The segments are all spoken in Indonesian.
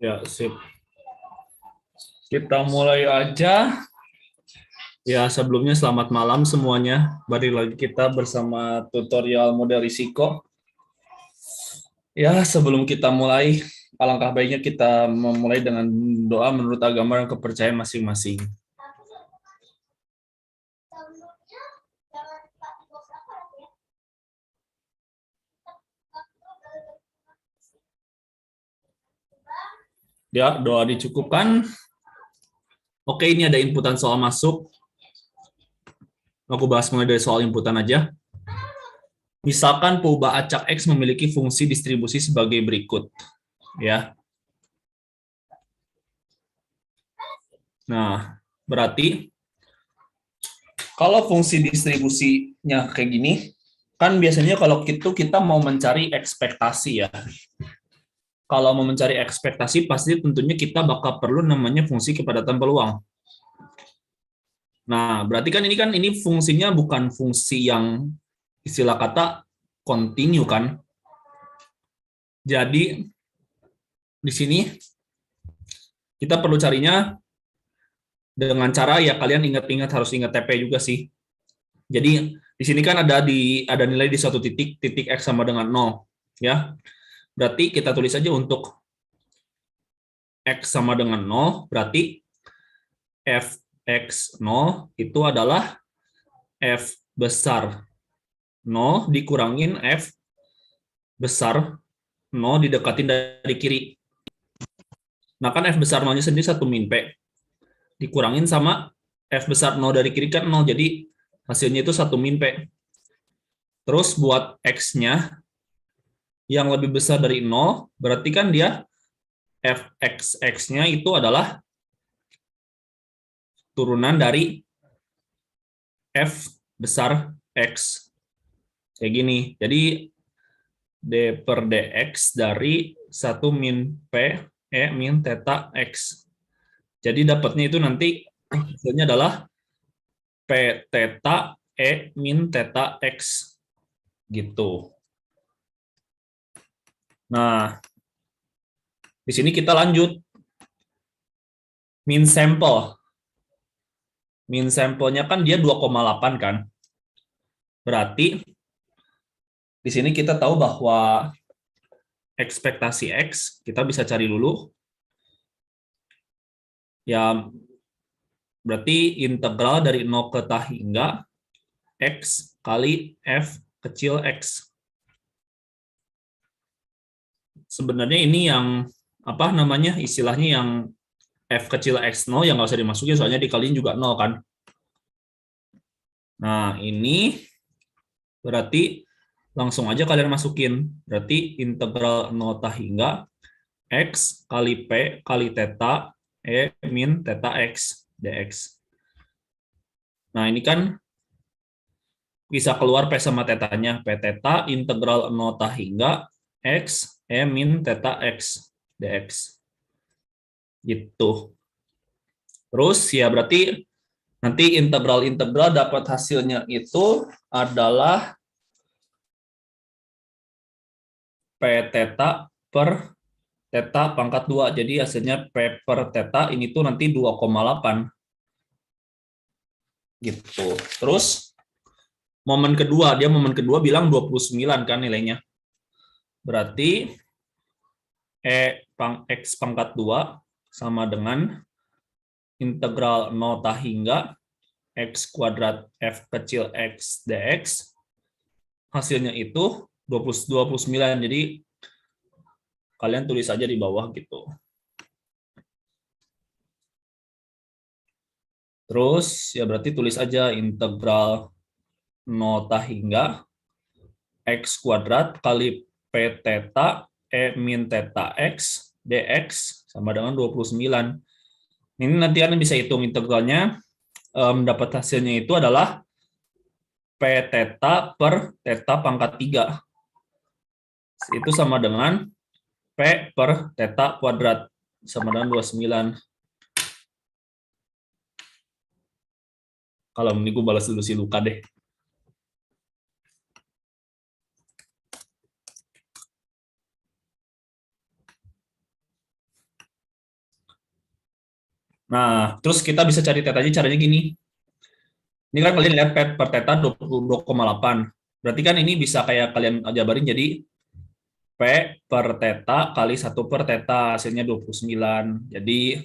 Ya, sip. Kita mulai aja. Ya, sebelumnya selamat malam semuanya. Balik lagi kita bersama tutorial model risiko. Ya, sebelum kita mulai, alangkah baiknya kita memulai dengan doa menurut agama dan kepercayaan masing-masing. Ya, doa dicukupkan. Oke, ini ada inputan soal masuk. Aku bahas mulai dari soal inputan aja. Misalkan perubahan acak X memiliki fungsi distribusi sebagai berikut. Ya. Nah, berarti kalau fungsi distribusinya kayak gini, kan biasanya kalau gitu kita mau mencari ekspektasi ya. Kalau mau mencari ekspektasi, pasti tentunya kita bakal perlu namanya fungsi kepadatan peluang. Nah, berarti kan ini fungsinya bukan fungsi yang istilah kata continue kan. Jadi di sini kita perlu carinya dengan cara ya kalian ingat-ingat harus ingat TP juga sih. Jadi di sini kan ada nilai di suatu titik X sama dengan 0 ya. Berarti kita tulis aja untuk X sama dengan 0, berarti Fx0 itu adalah F besar 0 dikurangin F besar 0 didekatin dari kiri. Nah kan F besar 0-nya sendiri 1 min P. Dikurangin sama F besar 0 dari kiri kan 0, jadi hasilnya itu 1 min P. Terus buat X-nya yang lebih besar dari 0, berarti kan dia Fxx-nya itu adalah turunan dari F besar X. Kayak gini. Jadi D per dx dari 1 min P E min theta X. Jadi dapatnya itu nanti hasilnya adalah P theta E min theta X. Gitu. Nah, di sini kita lanjut. Min sampel. Min sampelnya kan dia 2,8 kan. Berarti di sini kita tahu bahwa ekspektasi X kita bisa cari dulu. Ya, berarti integral dari 0 ke tah hingga X kali F kecil X. Sebenarnya ini yang apa namanya istilahnya yang F kecil X0 yang nggak usah dimasukin soalnya dikaliin juga 0 kan. Nah ini berarti langsung aja kalian masukin. Berarti integral 0 tah hingga X kali P kali theta E min theta X dx. Nah ini kan bisa keluar P sama tetanya. P theta integral 0 tah hingga X E min theta X dx. Gitu. Terus ya berarti nanti integral-integral dapat hasilnya itu adalah P theta per theta pangkat 2. Jadi hasilnya P per theta ini tuh nanti 2,8. Gitu. Terus momen kedua bilang 29 kan nilainya. Berarti X pangkat 2 sama dengan integral 0 tah hingga X kuadrat F kecil X dx. Hasilnya itu 29. Jadi kalian tulis aja di bawah gitu. Terus ya berarti tulis aja integral 0 tah hingga X kuadrat kali P theta E min theta X dx sama dengan 29. Ini nanti kalian bisa hitung integralnya. Dapat hasilnya itu adalah P theta per theta pangkat 3. Itu sama dengan P per theta kuadrat sama dengan 29. Kalau ini gue balas dulu si Luka deh. Nah, terus kita bisa cari tetanya caranya gini. Ini kan kalian lihat P per teta 22,8. Berarti kan ini bisa kayak kalian jabarin jadi P per teta kali 1 per teta, hasilnya 29. Jadi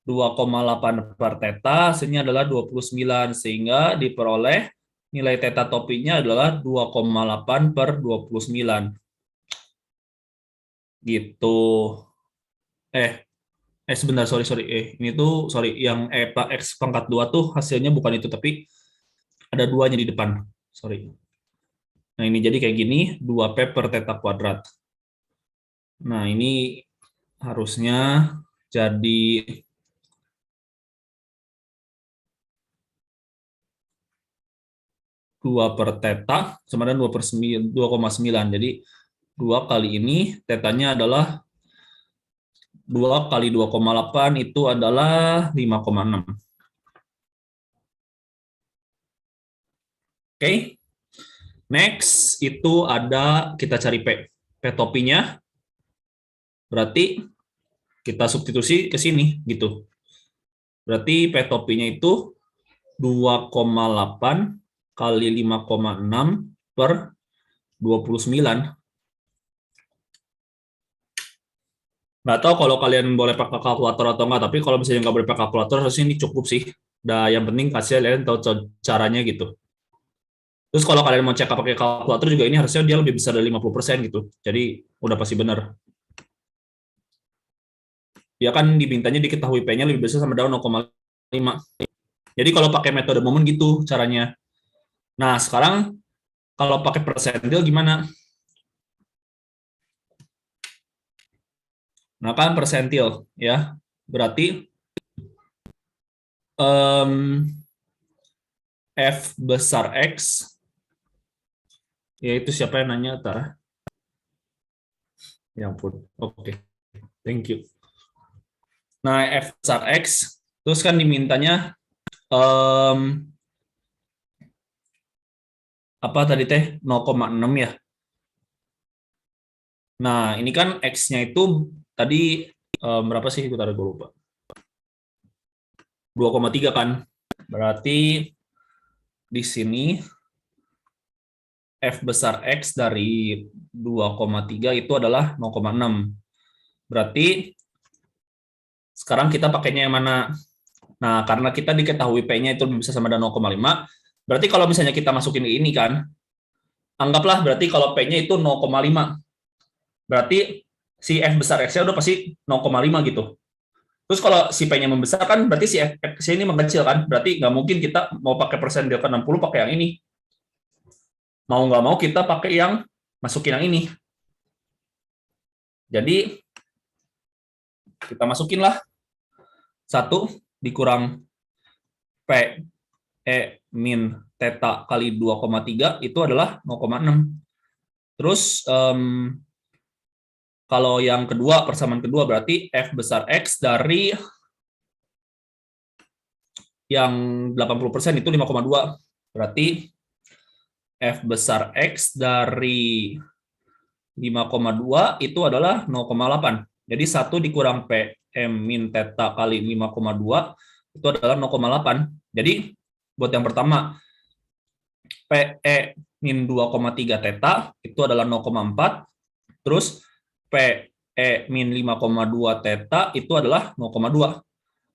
2,8 per teta hasilnya adalah 29, sehingga diperoleh nilai teta topinya adalah 2,8 per 29. Gitu. Eh, sebentar, sorry. Ini tuh, sorry, yang X pangkat 2 tuh hasilnya bukan itu, tapi ada duanya di depan. Sorry. Nah, ini jadi kayak gini, 2P per teta kuadrat. Nah, ini harusnya jadi 2 per teta sama dengan 2 per 2,9. Jadi 2 kali ini tetanya adalah 2 kali 2,8 itu adalah 5,6. Oke. Next itu ada kita cari P. P topinya berarti kita substitusi ke sini gitu. Berarti P topinya itu 2,8 kali 5,6 per 29. Nggak tahu kalau kalian boleh pakai kalkulator atau enggak, tapi kalau misalnya nggak boleh pakai kalkulator, harusnya ini cukup sih. Nah, yang penting kasih kalian tahu caranya gitu. Terus kalau kalian mau cek pakai kalkulator juga ini harusnya dia lebih besar dari 50% gitu. Jadi udah pasti benar. Ya kan dibintanya diketahui P-nya lebih besar sama dengan 0,5. Jadi kalau pakai metode momen gitu caranya. Nah, sekarang kalau pakai persentil gimana? Nah, kan persentil ya. Berarti F besar X, yaitu siapa yang nanya? Tara? Ya ampun. Oke, thank you. Nah, F besar X, terus kan dimintanya apa tadi teh 0,6 ya. Nah, ini kan X-nya itu tadi berapa sih? Gue taruh, gue lupa. 2,3 kan. Berarti di sini F besar X dari 2,3 itu adalah 0,6. Berarti sekarang kita pakainya yang mana? Nah, karena kita diketahui P-nya itu bisa sama dengan 0,5, berarti kalau misalnya kita masukin ini kan, anggaplah berarti kalau P-nya itu 0,5, berarti si F besar X-nya udah pasti 0,5 gitu. Terus kalau si P-nya membesar kan, berarti si X ini mengecil kan, berarti nggak mungkin kita mau pakai persen delta 60 pakai yang ini. Mau nggak mau kita pakai yang masukin yang ini. Jadi kita masukin lah 1 dikurang P E min theta kali 2,3 itu adalah 0,6. Terus kalau yang kedua, persamaan kedua berarti F besar X dari yang 80% itu 5,2. Berarti F besar X dari 5,2 itu adalah 0,8. Jadi 1 dikurang P M min theta kali 5,2 itu adalah 0,8. Jadi buat yang pertama, PE min 2,3 theta itu adalah 0,4. Terus PE min 5,2 theta itu adalah 0,2.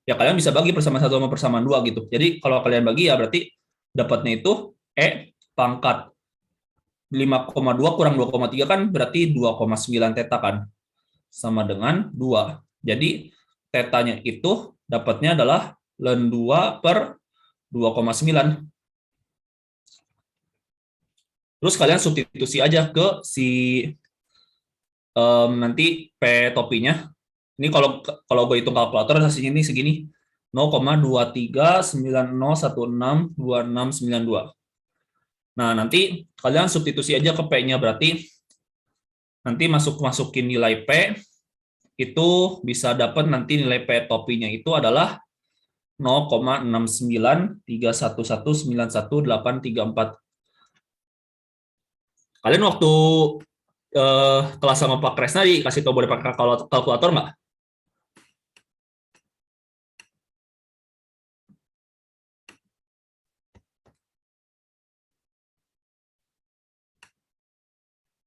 Ya kalian bisa bagi persamaan 1 sama persamaan 2 gitu. Jadi kalau kalian bagi ya berarti dapatnya itu E pangkat 5,2 kurang 2,3 kan berarti 2,9 theta kan. Sama dengan 2. Jadi tetanya itu dapatnya adalah ln 2 per 2,9. Terus kalian substitusi aja ke si nanti P topinya. Ini kalau gue hitung kalkulator hasilnya ini segini. 0,239016262692. Nah, nanti kalian substitusi aja ke P-nya, berarti nanti masukin nilai P itu bisa dapat nanti nilai P topinya itu adalah 0,69311919834. Kalian waktu kelas sama Pak Kresna dikasih tahu boleh pakai kalkulator nggak?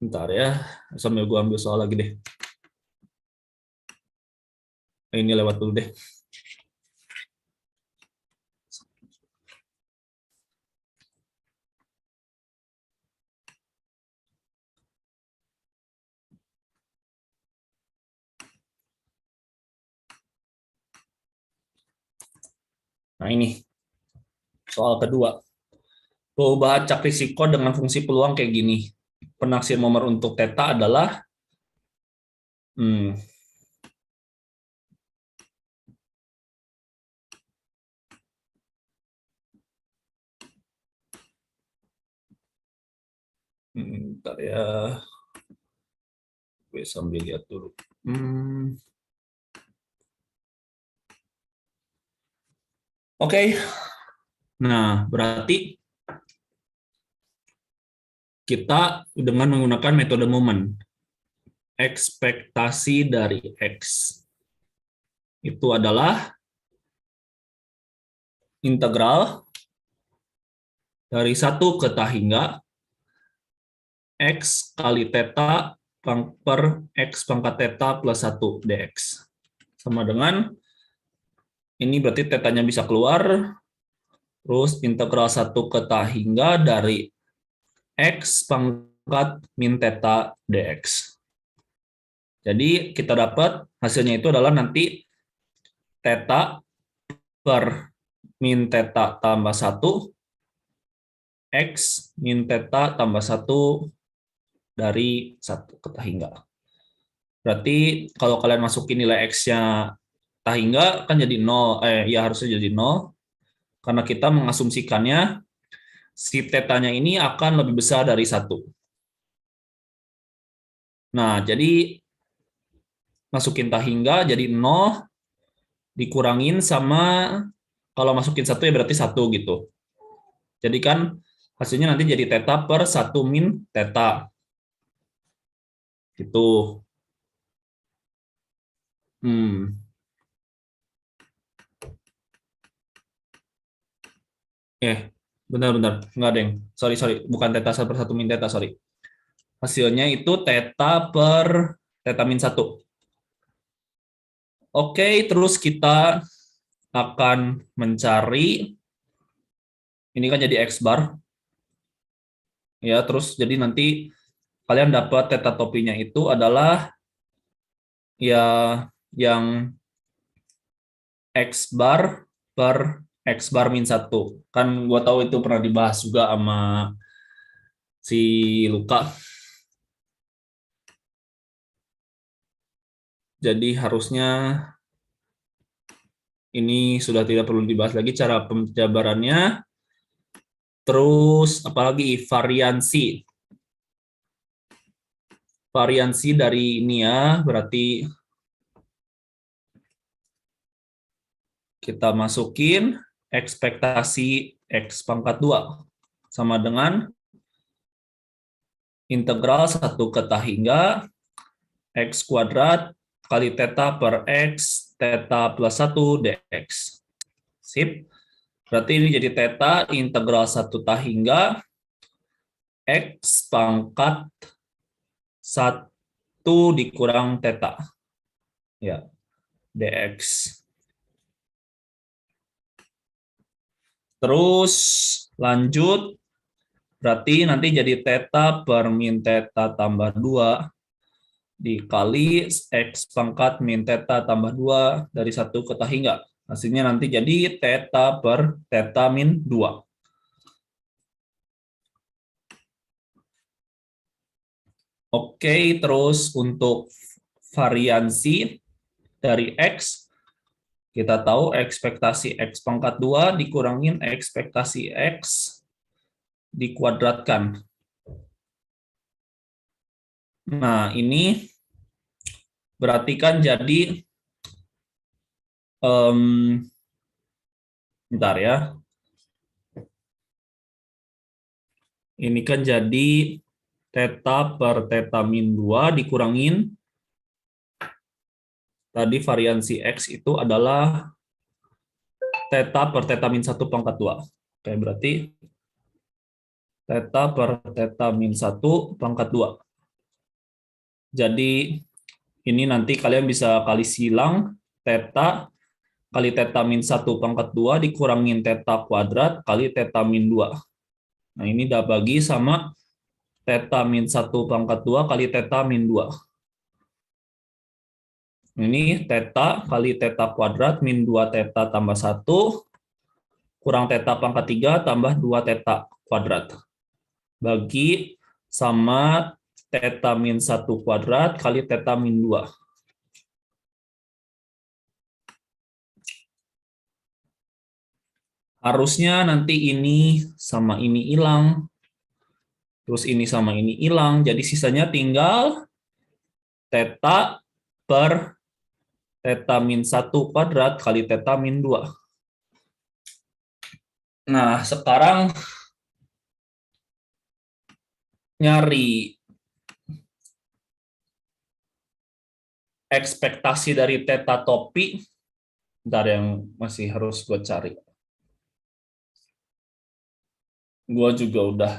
Bentar ya, sambil gua ambil soal lagi deh. Ini lewat dulu deh. Nah ini, soal kedua. Perubahan cak risiko dengan fungsi peluang kayak gini. Penaksir momen untuk theta adalah hmm, bentar ya, gue sambil lihat dulu. Oke, nah berarti kita dengan menggunakan metode momen, ekspektasi dari X itu adalah integral dari 1 ke ta hingga X kali theta per X pangkat theta plus 1 dx. Sama dengan, ini berarti tetanya bisa keluar, terus integral 1 ke ta hingga dari X pangkat min theta dx. Jadi kita dapat hasilnya itu adalah nanti theta per min theta tambah 1, X min theta tambah 1 dari 1 ke ta hingga. Berarti kalau kalian masukin nilai X-nya ta hingga kan jadi 0, ya harusnya jadi 0, karena kita mengasumsikannya si tetanya ini akan lebih besar dari 1. Nah, jadi masukin ta hingga jadi 0, dikurangin sama, kalau masukin 1 ya berarti 1 gitu. Jadi kan hasilnya nanti jadi theta per 1 min theta. Gitu. Benar-benar. Enggak, Deng. Sorry. Bukan theta per 1 min theta, sorry. Hasilnya itu theta per theta min 1. Oke, terus kita akan mencari, ini kan jadi X bar. Ya, terus jadi nanti kalian dapat theta topinya itu adalah ya yang X bar per X bar min 1. Kan gua tahu itu pernah dibahas juga sama si Luka. Jadi harusnya ini sudah tidak perlu dibahas lagi cara penjabarannya. Terus apalagi variansi. Variansi dari ini ya, berarti kita masukin ekspektasi X pangkat 2 sama dengan integral 1 ke ta hingga X kuadrat kali theta per X theta plus 1 dx. Sip. Berarti ini jadi theta integral 1 ta hingga X pangkat 1 dikurang theta. Ya, dx. Terus lanjut, berarti nanti jadi theta per min theta tambah 2 dikali X pangkat min theta tambah 2 dari 1 ke ta hingga. Hasilnya nanti jadi theta per theta min 2. Oke, terus untuk variansi dari X, kita tahu ekspektasi X pangkat 2 dikurangin ekspektasi X dikuadratkan. Nah, ini berarti kan jadi, bentar ya. Ini kan jadi theta per theta min 2 dikurangin tadi variansi X itu adalah theta per theta min 1 pangkat 2. Oke, berarti theta per theta min 1 pangkat 2. Jadi ini nanti kalian bisa kali silang theta kali theta min 1/2 dikurangin theta kuadrat kali theta min 2. Nah, ini udah bagi sama theta min 1/2 kali theta min 2. Ini theta kali theta kuadrat min 2 theta tambah 1 kurang theta pangkat 3 tambah 2 theta kuadrat. Bagi sama theta min 1 kuadrat kali theta min 2. Harusnya nanti ini sama ini hilang. Terus ini sama ini hilang. Jadi sisanya tinggal theta per theta min 1 kuadrat kali theta min 2. Nah, sekarang nyari ekspektasi dari theta topi. Bentar yang masih harus gue cari. Gue juga udah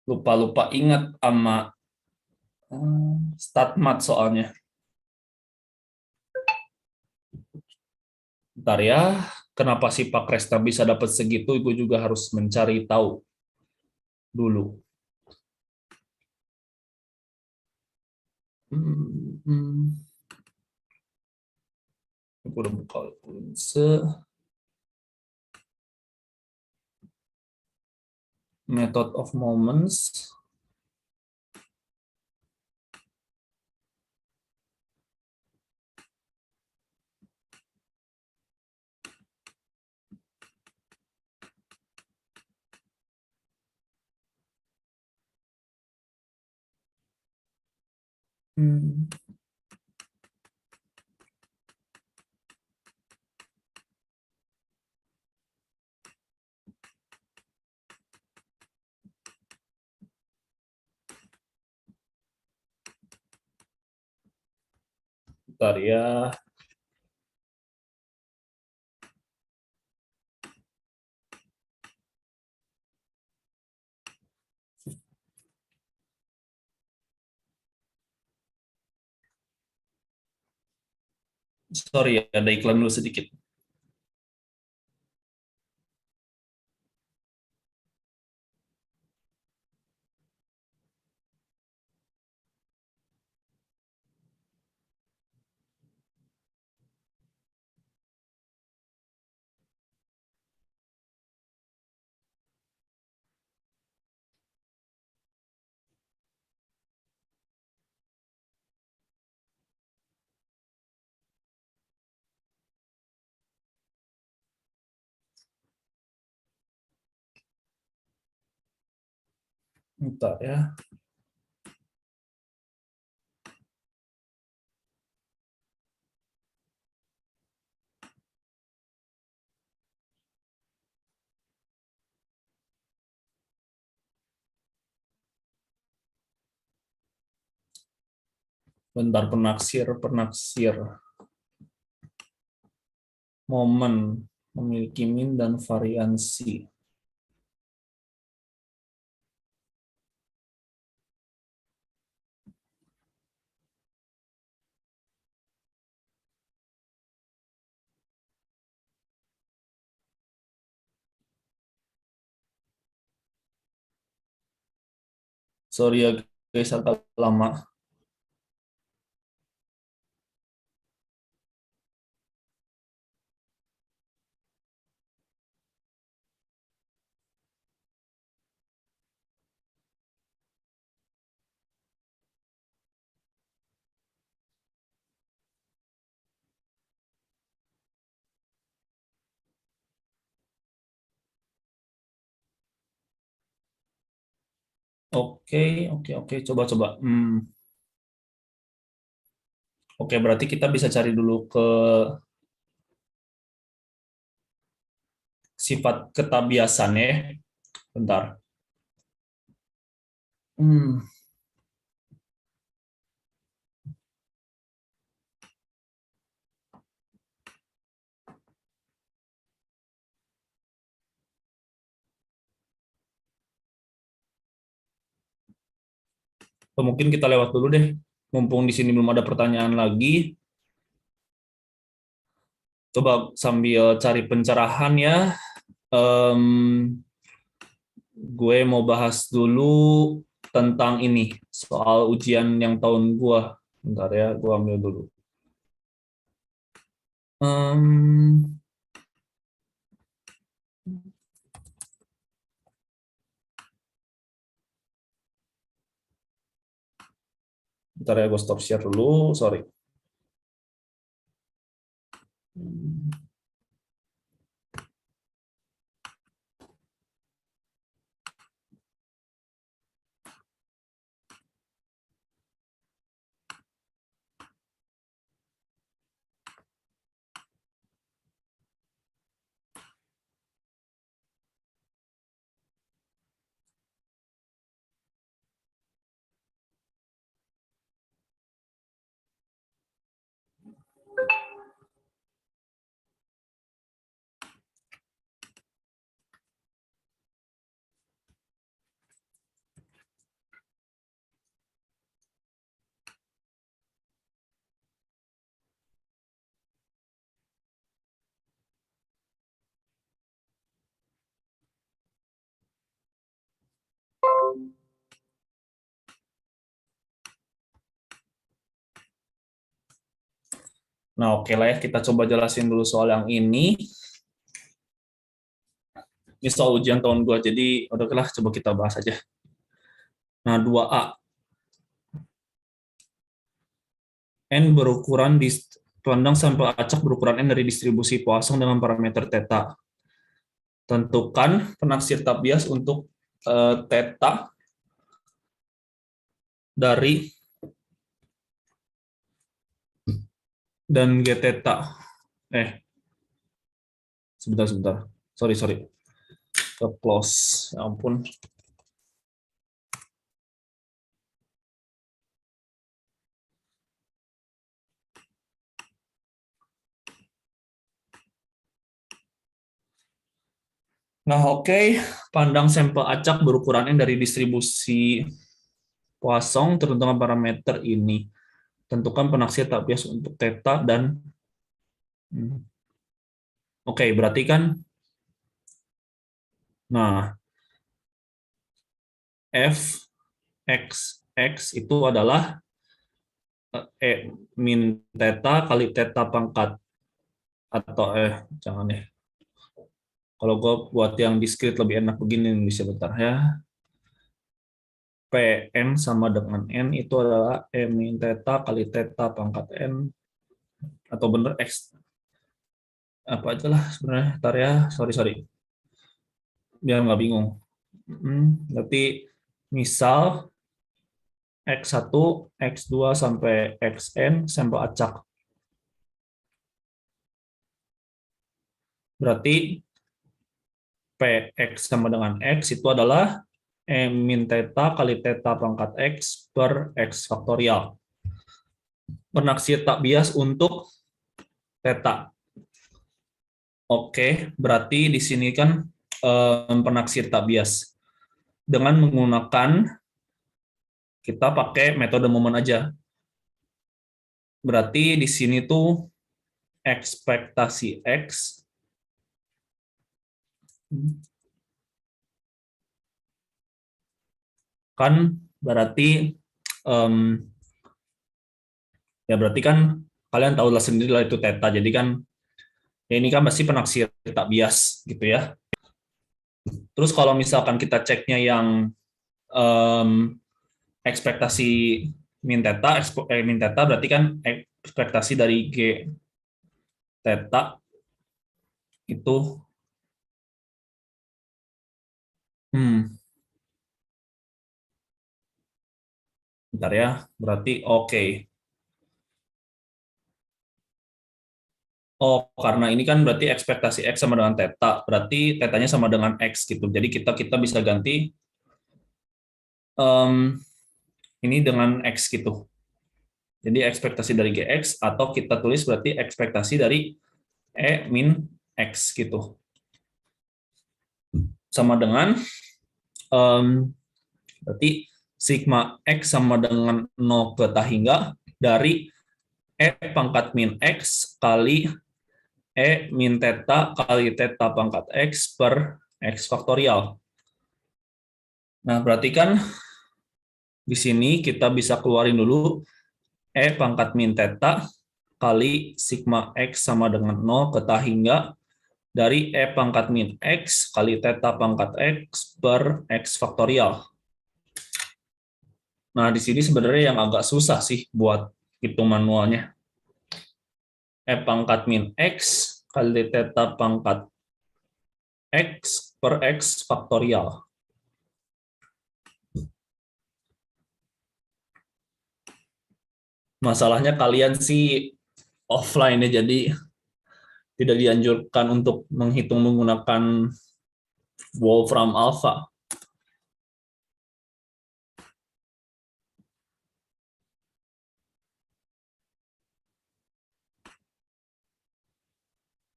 lupa-lupa ingat sama statmat soalnya. Bentar ya, kenapa si Pak Kresta bisa dapat segitu, gue juga harus mencari tahu dulu. Gue udah buka method of moments. Bentar ya. Sorry ya, ada iklan dulu sedikit. Bentar ya. Bentar, penaksir. Momen memiliki min dan variansi. Sorry ya guys, agak lama. Oke, coba. Oke, berarti kita bisa cari dulu ke sifat ketabiasan ya. Bentar. Hmm, Atau mungkin kita lewat dulu deh, mumpung di sini belum ada pertanyaan lagi. Coba sambil cari pencerahan ya. Em, gue mau bahas dulu tentang ini, soal ujian yang tahun gue. Bentar ya, gue ambil dulu. Em, Bentar ya, gue stop share dulu, sorry. Nah, oke lah ya, kita coba jelasin dulu soal yang ini. Ini soal ujian tahun 2, jadi udah lah, coba kita bahas aja. Nah, 2A. N berukuran di pandang sampel acak berukuran N dari distribusi Poisson dengan parameter theta. Tentukan penaksir tabias untuk theta dari dan G theta. Sebentar. Sorry. Ke close. Ya ampun. Nah, oke. Pandang sampel acak berukuran N dari distribusi Poisson tertentukan parameter ini. Tentukan penaksir tabias untuk theta dan oke, berarti kan nah f x x itu adalah min theta kali theta pangkat atau jangan deh. Kalau gue buat yang diskrit lebih enak begini bisa bentar ya. Pn sama dengan n itu adalah min theta kali theta pangkat n atau bener x apa aja lah sebenarnya. Ntar ya, sorry. Biar nggak bingung. Berarti misal x1, x2 sampai xn sampel acak. Berarti px sama dengan x itu adalah min theta kali theta pangkat x per x faktorial. Penaksir tak bias untuk theta. Oke, berarti di sini kan penaksir tak bias. Dengan menggunakan, kita pakai metode momen aja. Berarti di sini tuh ekspektasi X kan berarti um, ya berarti kan kalian tahu lah sendiri lah itu theta. Jadi kan ya ini kan pasti penaksir tak bias gitu ya. Terus kalau misalkan kita ceknya yang um, ekspektasi min theta berarti kan ekspektasi dari G theta itu hmm, bentar ya, berarti oke. Oh, karena ini kan berarti ekspektasi X sama dengan theta, berarti tetanya sama dengan X gitu. Jadi kita bisa ganti um, ini dengan X gitu. Jadi ekspektasi dari GX atau kita tulis berarti ekspektasi dari E min X gitu. Sama dengan berarti sigma X sama dengan 0 ke tah hingga dari E pangkat min X kali E min theta kali theta pangkat X per X faktorial. Nah, berarti kan di sini kita bisa keluarin dulu E pangkat min theta kali sigma X sama dengan 0 ke tah hingga dari E pangkat min X kali theta pangkat X per X faktorial. Nah, di sini sebenarnya yang agak susah sih buat hitung manualnya. E pangkat min X kali theta pangkat X per X faktorial. Masalahnya kalian sih offline ya, jadi tidak dianjurkan untuk menghitung menggunakan Wolfram Alpha.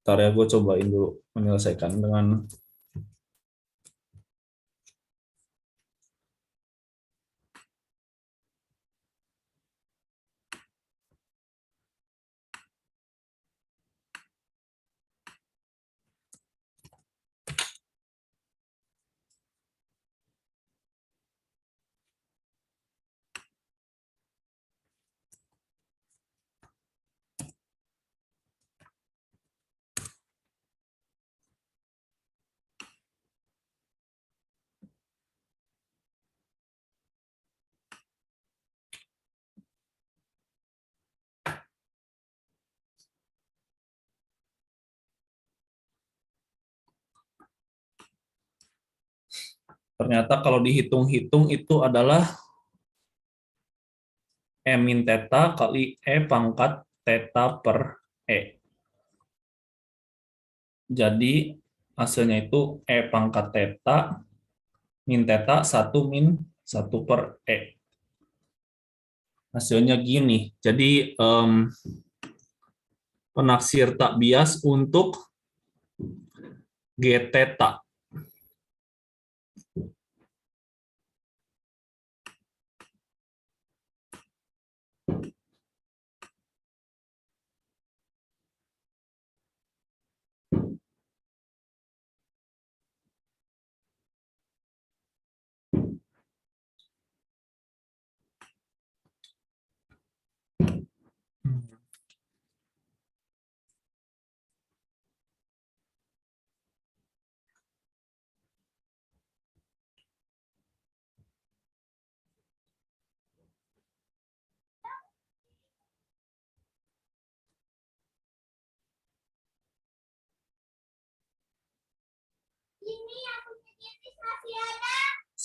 Ntar ya, gue cobain dulu menyelesaikan dengan ternyata kalau dihitung-hitung itu adalah E min theta kali E pangkat theta per E. Jadi hasilnya itu E pangkat theta min theta 1 min 1 per E. Hasilnya gini. Jadi penaksir tak bias untuk G theta.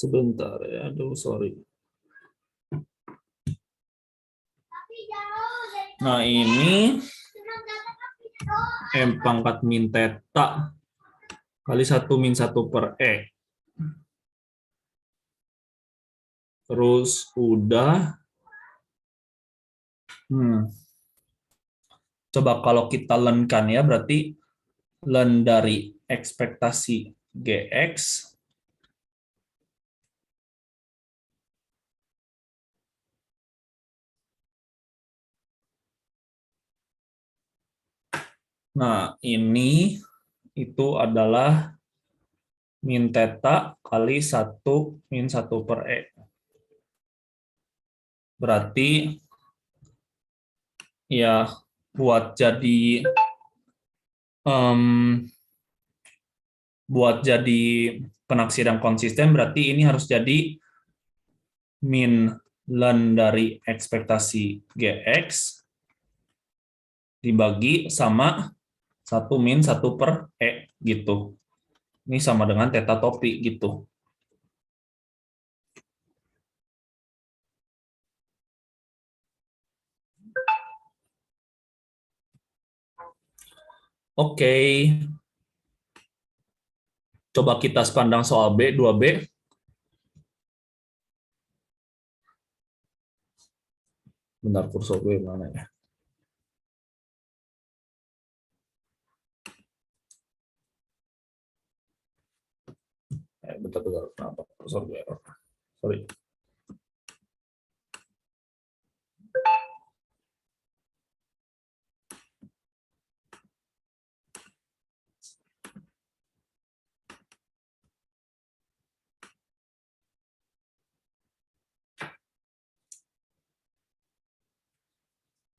Sebentar ya, aduh sorry. Nah ini M pangkat min theta kali 1 min 1 per E. Terus udah. Coba kalau kita lenkan ya, berarti len dari ekspektasi GX nah ini itu adalah min theta kali 1 min 1 per E. Berarti ya buat jadi buat jadi penaksir yang konsisten berarti ini harus jadi min len dari ekspektasi GX dibagi sama 1 min 1 per E gitu. Ini sama dengan theta topi gitu. Oke. Coba kita sepandang soal B, 2B. Bentar, kursor gue mana ya? Bentar, kenapa kursor gue error? Sorry.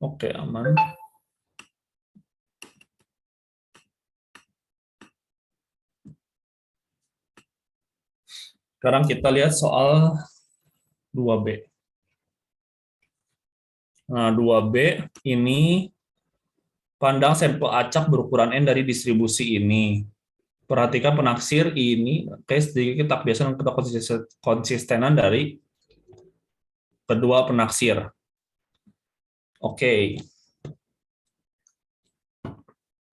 Oke, aman. Sekarang kita lihat soal 2B. Nah, 2B ini pandang sampel acak berukuran N dari distribusi ini. Perhatikan penaksir ini, sedikit tak biasa konsistenan dari kedua penaksir. Oke.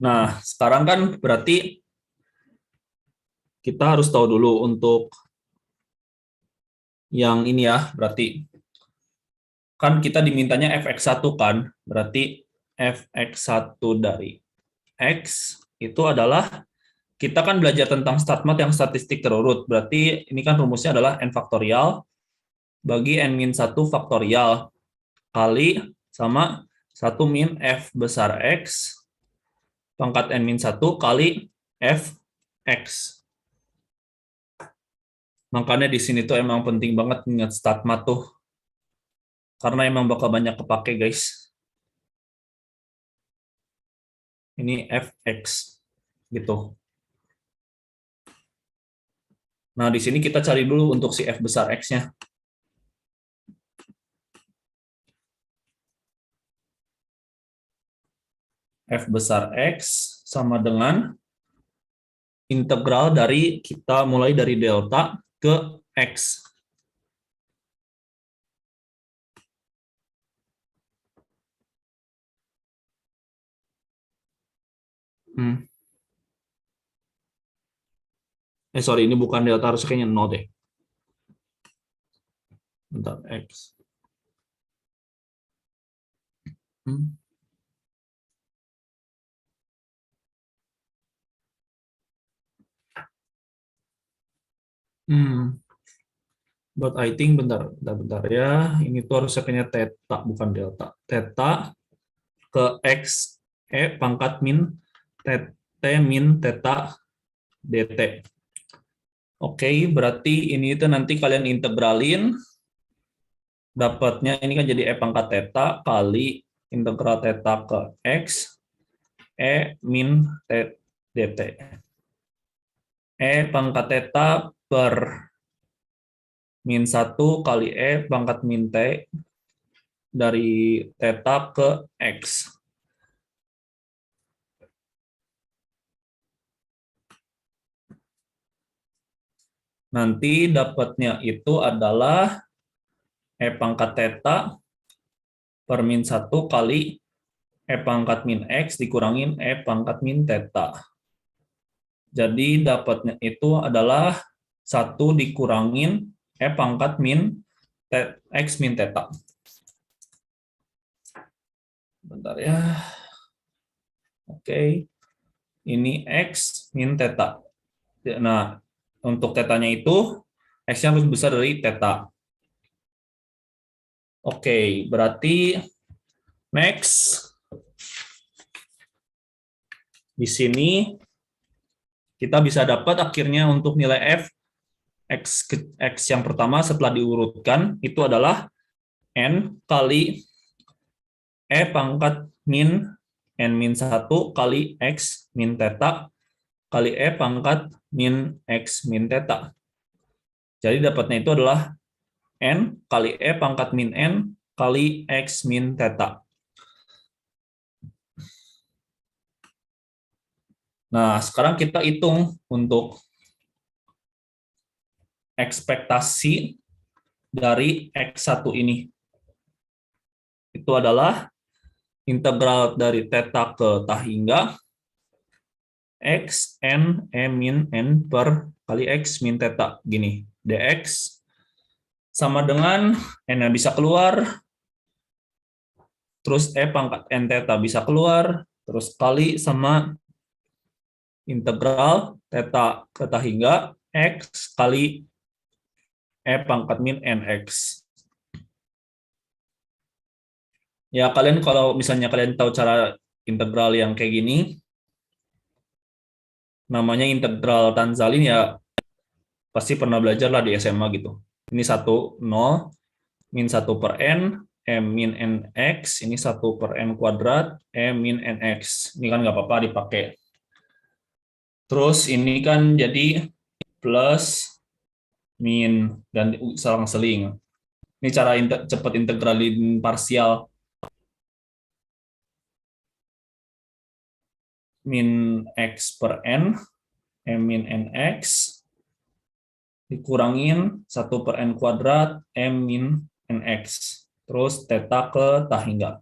Nah, sekarang kan berarti kita harus tahu dulu untuk yang ini ya, berarti kan kita dimintanya fx1 kan, berarti fx1 dari x itu adalah, kita kan belajar tentang StatMat yang statistik terurut, berarti ini kan rumusnya adalah n faktorial bagi n-1 faktorial kali sama 1 min f besar x pangkat n-1 kali fx. Makanya di sini tuh emang penting banget ingat StatMat tuh, karena emang bakal banyak kepake guys. Ini fx gitu. Nah, di sini kita cari dulu untuk si f besar x-nya. F besar x sama dengan integral dari kita mulai dari delta ke x. Sorry, ini bukan delta, harus kayaknya 0 deh. Bentar, x. But I think bentar ya. Ini tuh harusnya kayaknya theta, bukan delta. Theta ke x pangkat min t min theta dt. Oke, berarti ini itu nanti kalian integralin, dapatnya ini kan jadi pangkat theta kali integral theta ke x min t dt. Pangkat theta per min 1 kali pangkat min t dari theta ke x. Nanti dapatnya itu adalah pangkat theta per min 1 kali pangkat min x dikurangin pangkat min theta. Jadi dapatnya itu adalah 1 dikurangin pangkat min x min theta. Bentar ya. Oke. Ini x min theta. Nah, untuk tetanya itu x-nya harus besar dari theta. Oke, berarti next di sini kita bisa dapat akhirnya untuk nilai f x yang pertama setelah diurutkan itu adalah n kali pangkat min n min 1 kali x min theta kali pangkat min x min theta. Jadi dapatnya itu adalah n kali pangkat min n kali x min theta. Nah, sekarang kita hitung untuk ekspektasi dari x1 ini. Itu adalah integral dari theta ke tah hingga x n min n per kali x min theta. Gini, dx sama dengan n yang bisa keluar, terus pangkat n theta bisa keluar, terus kali sama integral theta ke tah hingga x kali pangkat min nx. Ya, kalian kalau misalnya kalian tahu cara integral yang kayak gini, namanya integral Tanzalin ya pasti pernah belajar lah di SMA gitu. Ini 1, 0, min 1/n, m min nx, ini 1/n kuadrat, m min nx. Ini kan nggak apa-apa dipakai. Terus ini kan jadi plus, min, dan selang-seling. Ini cara cepat integralin parsial. Min x per n, m min nx, dikurangin 1/n kuadrat, m min nx. Terus theta ke tah hingga.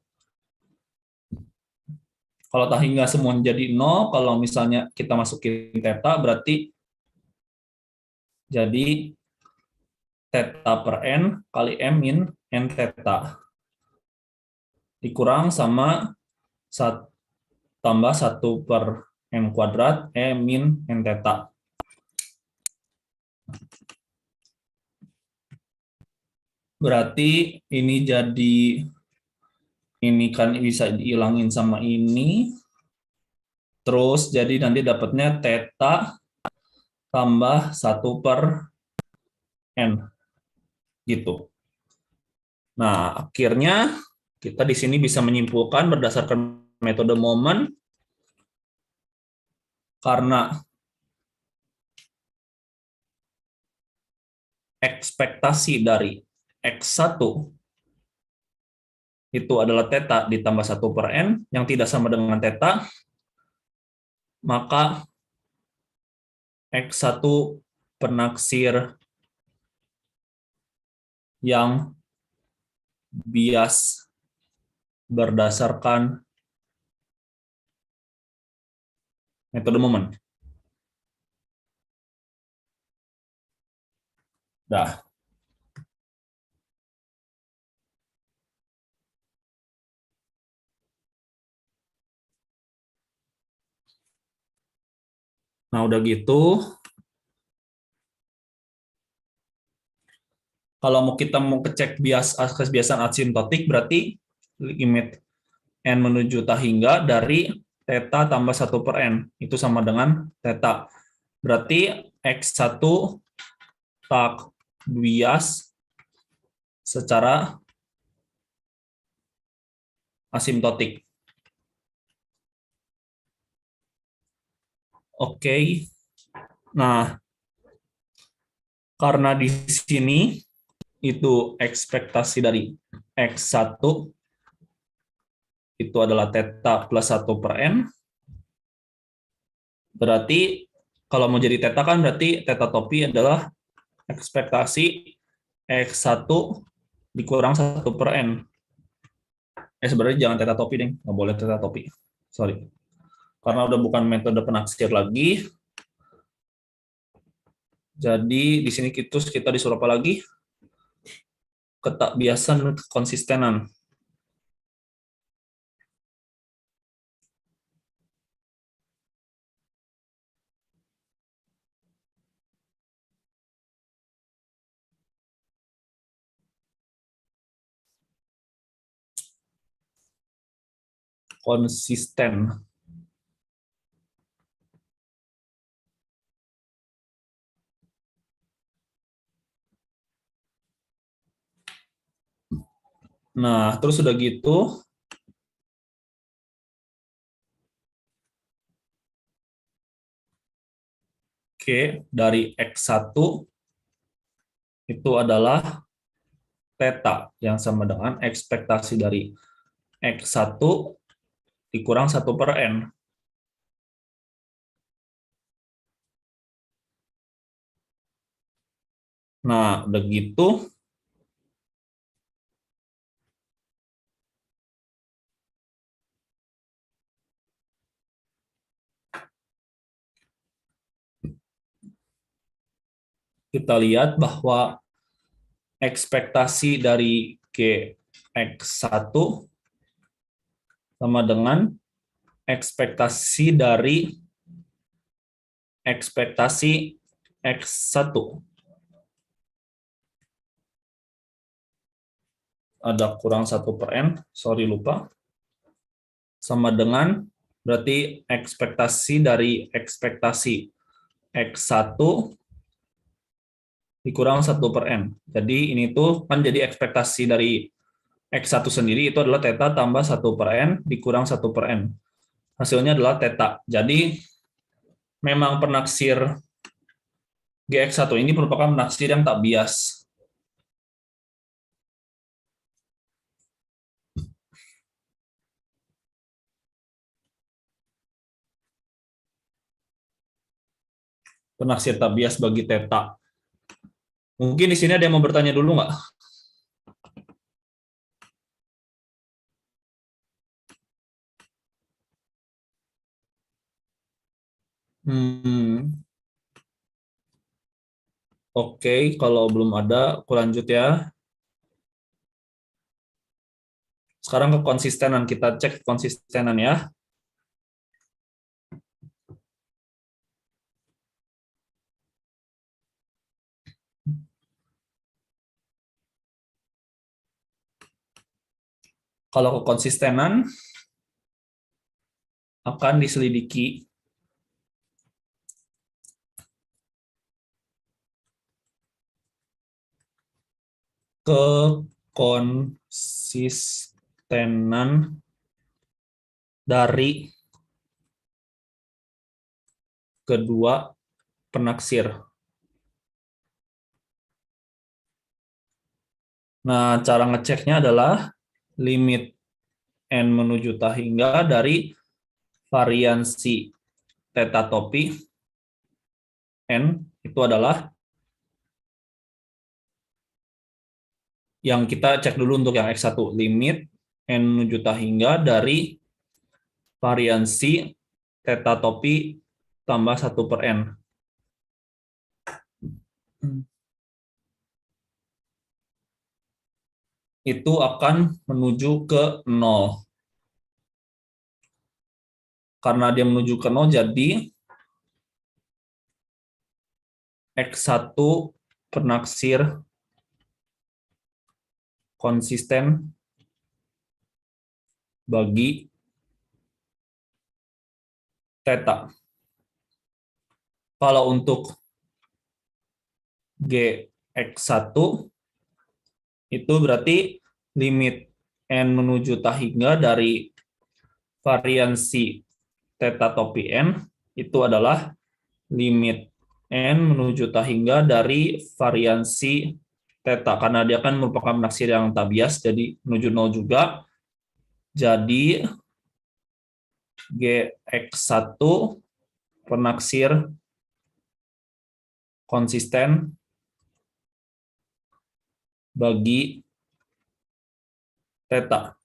Kalau tah hingga semua jadi 0, kalau misalnya kita masukin theta, berarti jadi theta per n kali m min n theta. Dikurang sama tambah 1/n kuadrat m min n theta. Berarti ini jadi, ini kan bisa dihilangin sama ini. Terus jadi nanti dapatnya theta tambah 1/n. Gitu. Nah, akhirnya kita di sini bisa menyimpulkan berdasarkan metode momen karena ekspektasi dari X1 itu adalah theta ditambah 1/n yang tidak sama dengan theta, maka X1 penaksir yang bias berdasarkan metode momen. Dah. Nah, udah gitu, kalau kita mau cek kebiasaan asimptotik, berarti limit n menuju tah hingga dari theta tambah 1/n. Itu sama dengan theta. Berarti X1 tak bias secara asimptotik. Oke. Nah, karena di sini itu ekspektasi dari X1 itu adalah theta plus 1/n, berarti kalau mau jadi theta kan berarti theta topi adalah ekspektasi X1 dikurang 1/n. Sebenarnya jangan theta topi deh, nggak boleh theta topi. Sorry. Karena udah bukan metode penaksir lagi. Jadi di sini kita disuruh apa lagi? Ketakbiasan dan konsistenan. Konsisten. Nah, terus udah gitu, Oke, dari X1 itu adalah theta yang sama dengan ekspektasi dari X1 dikurang 1/n. Nah, udah gitu, kita lihat bahwa ekspektasi dari X1 sama dengan ekspektasi dari ekspektasi X1. ada kurang 1/n, sorry lupa, sama dengan berarti ekspektasi dari ekspektasi X1 dikurang 1/n. Jadi ini tuh kan jadi ekspektasi dari X1 sendiri itu adalah theta tambah 1/n dikurang 1/n. Hasilnya adalah theta. Jadi memang penaksir GX1 ini merupakan penaksir yang tak bias. Penaksir tak bias bagi theta. Mungkin di sini ada yang mau bertanya dulu nggak? Oke, kalau belum ada, aku lanjut ya. Sekarang ke konsistenan, kita cek konsistenan ya. Kalau ke konsistenan, akan diselidiki kekonsistenan dari kedua penaksir. Nah, cara ngeceknya adalah limit n menuju ta hingga dari variansi theta topi n itu adalah yang kita cek dulu untuk yang X1, limit n menuju ta hingga dari variansi theta topi tambah 1/n. Itu akan menuju ke 0. Karena dia menuju ke 0, jadi X1 penaksir konsisten bagi theta. Kalau untuk GX1 itu berarti limit n menuju ta hingga dari variansi theta topi n itu adalah limit n menuju ta hingga dari variansi theta, karena dia kan merupakan penaksir yang tak bias, jadi menuju 0 juga. Jadi GX1 penaksir konsisten bagi theta.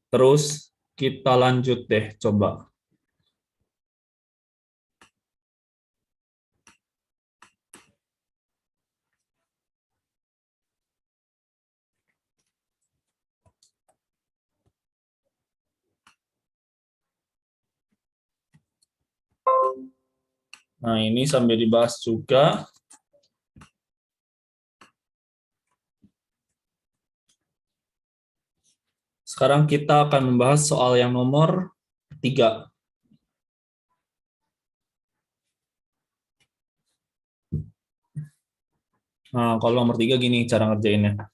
Terus kita lanjut deh, coba. Nah, ini sambil dibahas juga. Sekarang kita akan membahas soal yang nomor 3. Nah, kalau nomor 3 gini cara ngerjainnya.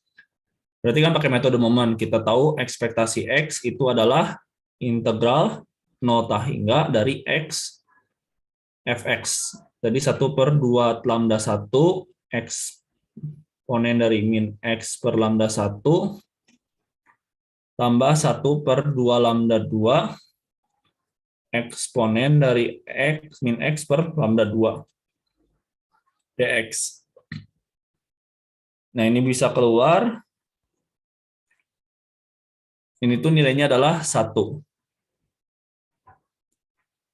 Berarti kan pakai metode momen. Kita tahu ekspektasi X itu adalah integral 0 ta hingga dari X fx. Jadi 1/2 lambda 1 eksponen dari min X per lambda 1 tambah 1/2 lambda 2 eksponen dari X min X per lambda 2 dx. Nah, ini bisa keluar. Ini tuh nilainya adalah 1.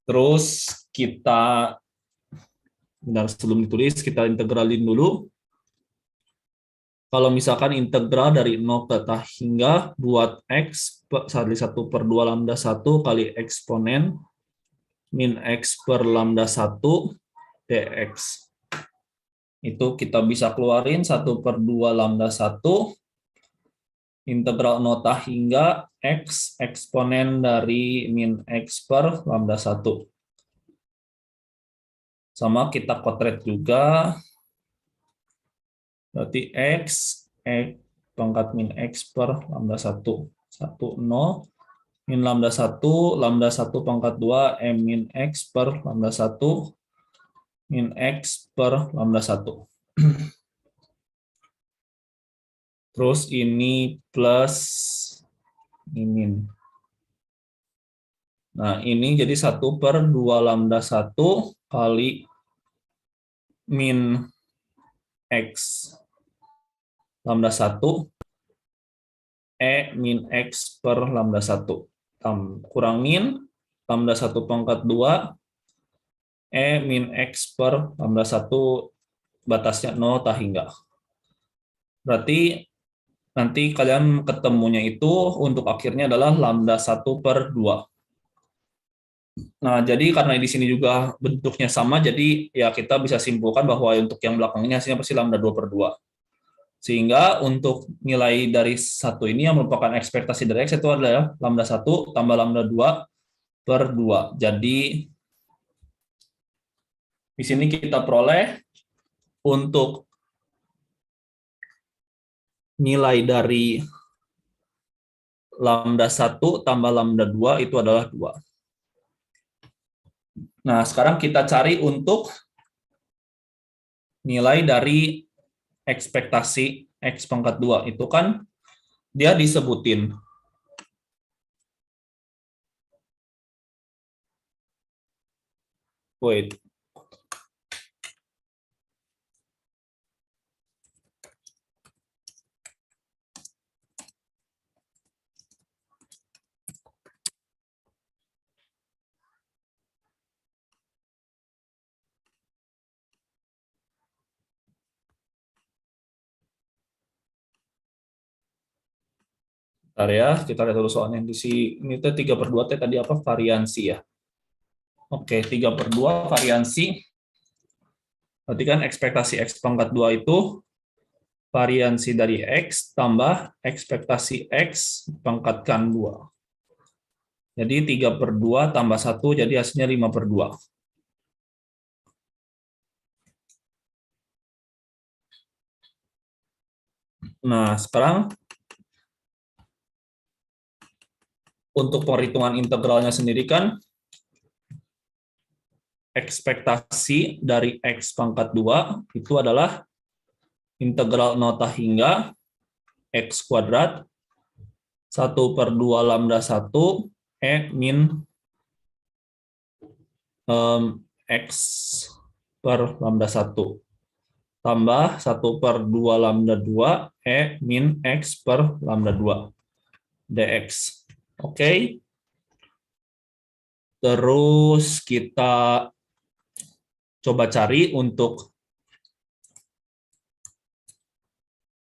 Terus kita, benar sebelum ditulis, kita integralin dulu. Kalau misalkan integral dari 0 ke theta hingga buat X dari 1 per 2 lambda 1 kali eksponen min X per lambda 1 dx. Itu kita bisa keluarin 1 per 2 lambda 1 integral 0 hingga X eksponen dari min X per lambda 1. Sama kita kotret juga. Berarti X pangkat min X per lambda 1. 1, 0. Min lambda 1 pangkat 2, M min X per lambda 1, min X per lambda 1. Terus ini plus ini min. Nah, ini jadi 1 per 2 lambda 1 kali min X lambda 1 E min X per lambda 1. Kurangin lambda 1 pangkat 2 E min X per lambda 1 batasnya 0 hingga. Berarti nanti kalian ketemunya itu untuk akhirnya adalah lambda 1 per 2. Nah, jadi karena di sini juga bentuknya sama, jadi ya kita bisa simpulkan bahwa untuk yang belakang ini hasilnya pasti lambda 2 per 2. Sehingga untuk nilai dari satu ini yang merupakan ekspektasi dari X itu adalah lambda 1 tambah lambda 2 per 2. Jadi di sini kita peroleh untuk nilai dari lambda 1 tambah lambda 2 itu adalah 2. Nah, sekarang kita cari untuk nilai dari ekspektasi X pangkat 2. Itu kan dia disebutin. Wait. Bentar ya, kita lihat dulu soalnya di sini itu 3 per 2 tadi apa? Variansi ya. Oke, 3 per 2 variansi. Berarti kan ekspektasi X pangkat 2 itu variansi dari X tambah ekspektasi X pangkatkan 2. Jadi 3 per 2 tambah 1, jadi hasilnya 5 per 2. Nah, sekarang untuk perhitungan integralnya sendiri kan ekspektasi dari X pangkat 2 itu adalah integral 0 hingga X kuadrat 1 per 2 lambda 1 E min X per lambda 1 tambah 1 per 2 lambda 2 E min X per lambda 2 dx. Oke. Terus kita coba cari untuk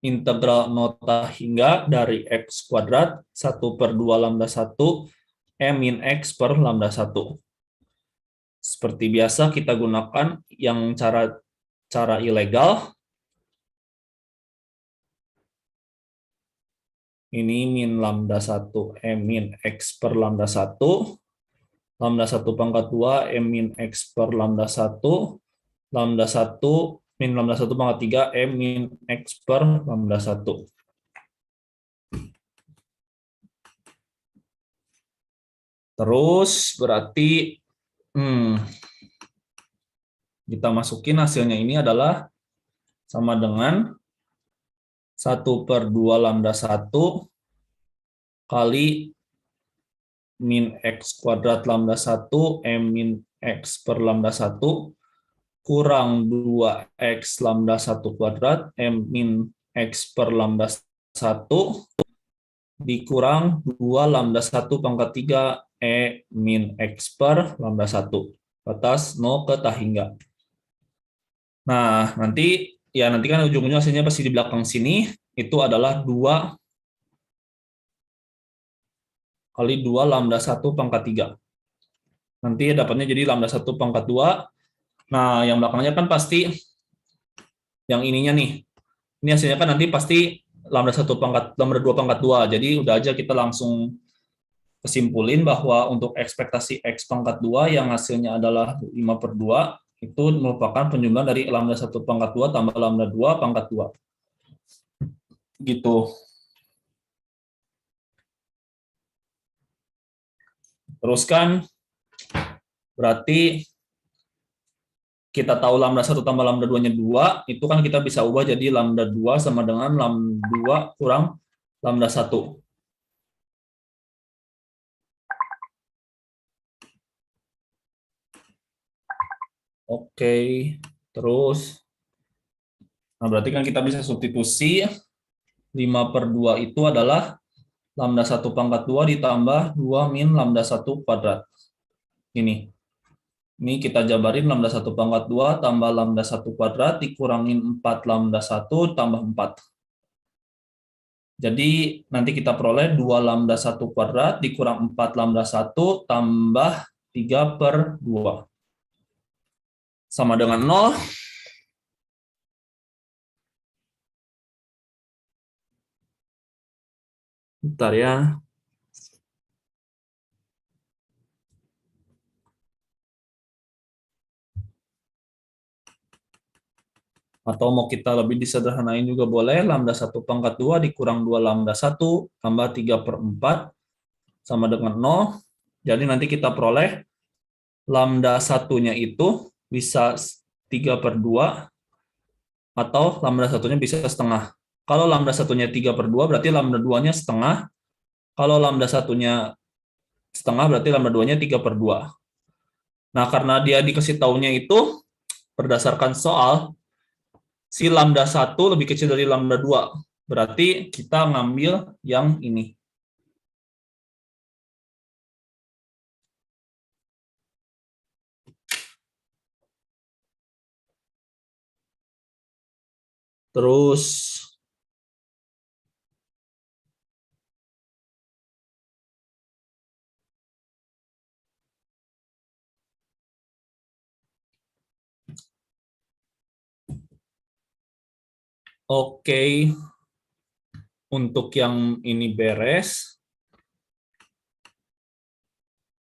integral 0 hingga dari X kuadrat 1 per 2 lambda 1 E min X per lambda 1. Seperti biasa kita gunakan yang cara ilegal. Ini min lambda 1 E min X per lambda 1. Lambda 1 pangkat 2 E min X per lambda 1. Lambda 1 min lambda 1 pangkat 3 E min X per lambda 1. Terus berarti kita masukin hasilnya ini adalah sama dengan 1 per 2 lambda 1 kali min X kuadrat lambda 1 M min X per lambda 1 kurang 2X lambda 1 kuadrat M min X per lambda 1 dikurang 2 lambda 1 pangkat 3 E min X per lambda 1. Batas 0 ke tak hingga. Nah, nanti kan ujung-ujungnya hasilnya pasti di belakang sini, itu adalah 2 kali 2 lambda 1 pangkat 3. Nanti dapatnya jadi lambda 1 pangkat 2. Nah, yang belakangnya kan pasti yang ininya nih. Ini hasilnya kan nanti pasti lambda 1 pangkat, lambda 2 pangkat 2. Jadi udah aja kita langsung kesimpulin bahwa untuk ekspektasi X pangkat 2 yang hasilnya adalah 5/2 itu merupakan penjumlahan dari lambda 1 pangkat 2 tambah lambda 2 pangkat 2. Gitu. Teruskan, berarti kita tahu lambda 1 tambah lambda 2-nya 2, itu kan kita bisa ubah jadi lambda 2 sama dengan lambda 2 kurang lambda 1. Oke, terus, nah berarti kan kita bisa substitusi 5/2 itu adalah lambda 1 pangkat 2 ditambah 2 min lambda 1 kuadrat. Ini kita jabarin lambda 1 pangkat 2 tambah lambda 1 kuadrat dikurangin 4 lambda 1 tambah 4. Jadi nanti kita peroleh 2 lambda 1 kuadrat dikurang 4 lambda 1 tambah 3/2. Sama dengan 0. Bentar ya. Atau mau kita lebih disederhanain juga boleh. Lambda 1 pangkat 2 dikurang 2 lambda 1 tambah 3/4 sama dengan 0. Jadi nanti kita peroleh lambda 1-nya itu bisa 3/2 atau lambda 1-nya bisa setengah. Kalau lambda 1-nya 3/2 berarti lambda 2-nya setengah. Kalau lambda 1-nya setengah berarti lambda 2-nya 3/2. Nah, karena dia dikasih taunya itu berdasarkan soal, si lambda 1 lebih kecil dari lambda 2. Berarti kita ngambil yang ini. Terus oke, untuk yang ini beres.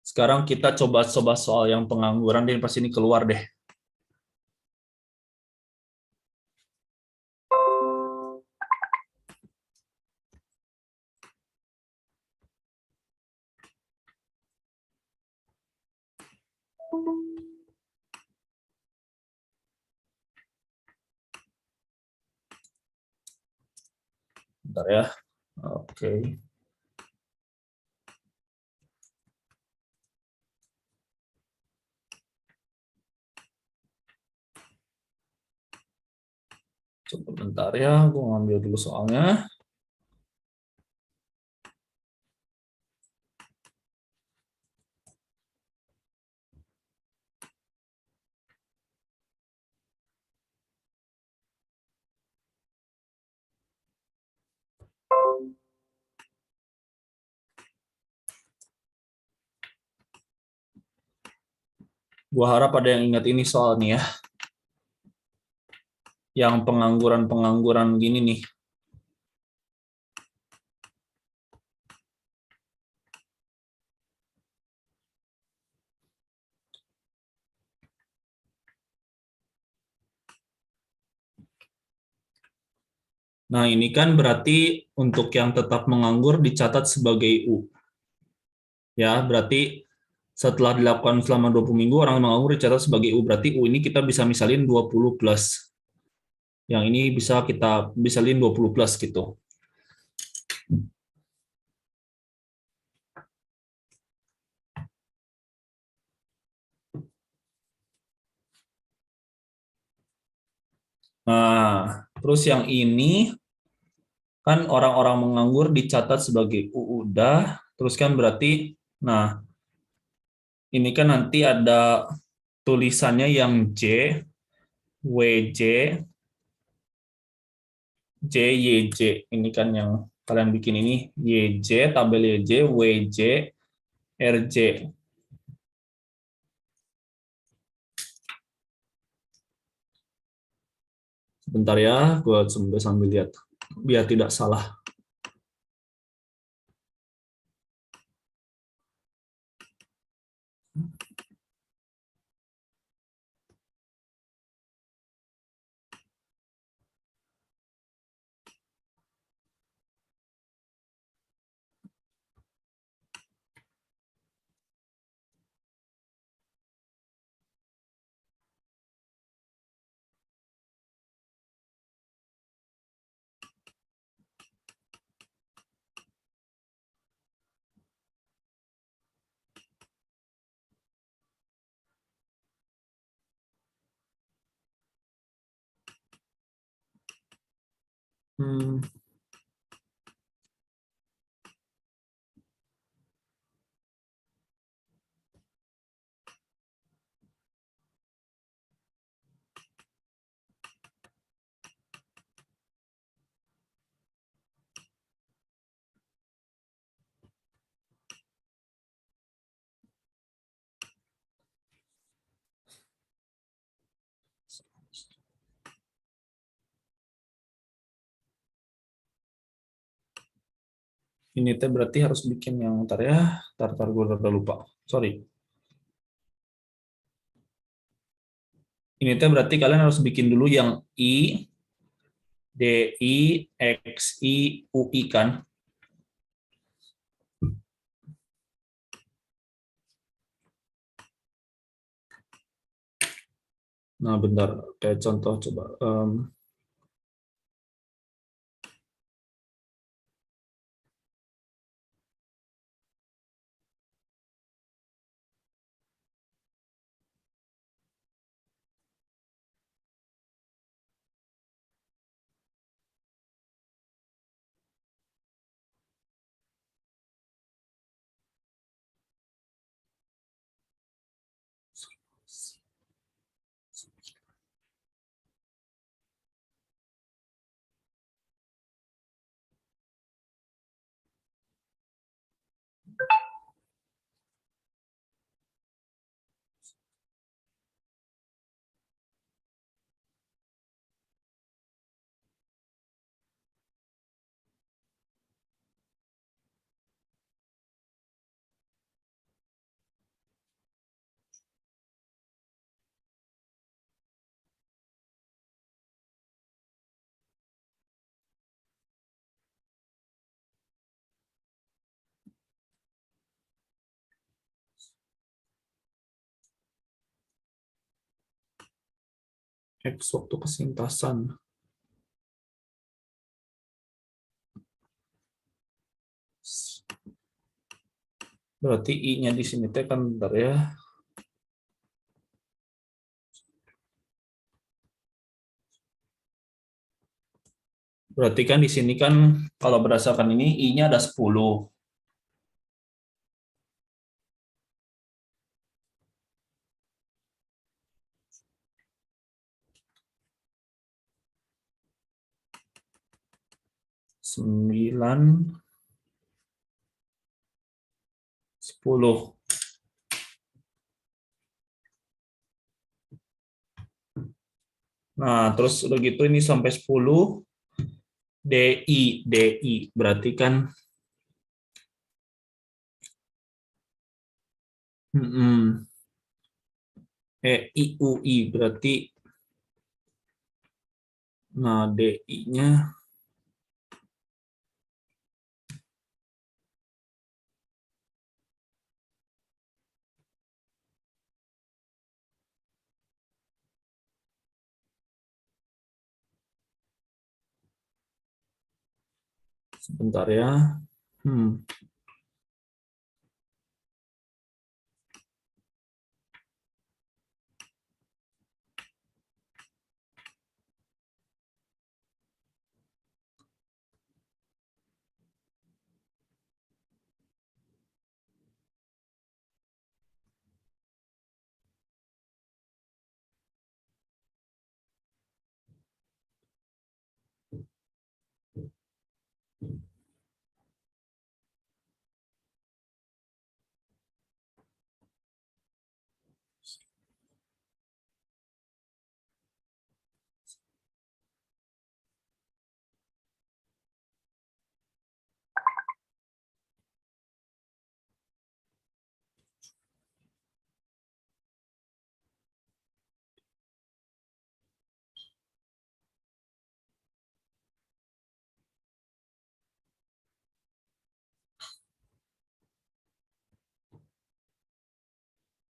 Sekarang kita coba soal yang pengangguran deh, pas ini keluar deh. Bentar ya. Oke. Coba bentar ya, gue ngambil dulu soalnya. Gua harap ada yang ingat ini soalnya ya. Yang pengangguran-pengangguran gini nih. Nah, ini kan berarti untuk yang tetap menganggur dicatat sebagai U. Ya, berarti setelah dilakukan selama 20 minggu, orang menganggur dicatat sebagai U. Berarti U ini kita bisa misalin 20 plus. Yang ini bisa kita misalin 20 plus gitu. Nah, terus yang ini kan orang-orang menganggur dicatat sebagai U udah, terus kan berarti, nah Ini kan nanti ada tulisannya yang J, WJ, JYJ. Ini kan yang kalian bikin ini. YJ, tabel YJ, WJ, RJ. Sebentar ya, gue sambil lihat. Biar tidak salah. Hmm, ini teh berarti harus bikin yang ntar ya. Ntar gue udah lupa. Sorry. Ini teh berarti kalian harus bikin dulu yang I, DI, XI, UI kan. Nah, bentar. Kayak contoh coba. X waktu kesintasan. Berarti I-nya di sini teh kan bentar ya. Berarti kan di sini kan kalau berdasarkan ini I-nya ada 10. 9, 10. Nah, terus udah gitu ini sampai 10 DI berarti kan mm, UI berarti nah DI-nya sebentar ya. Hmm.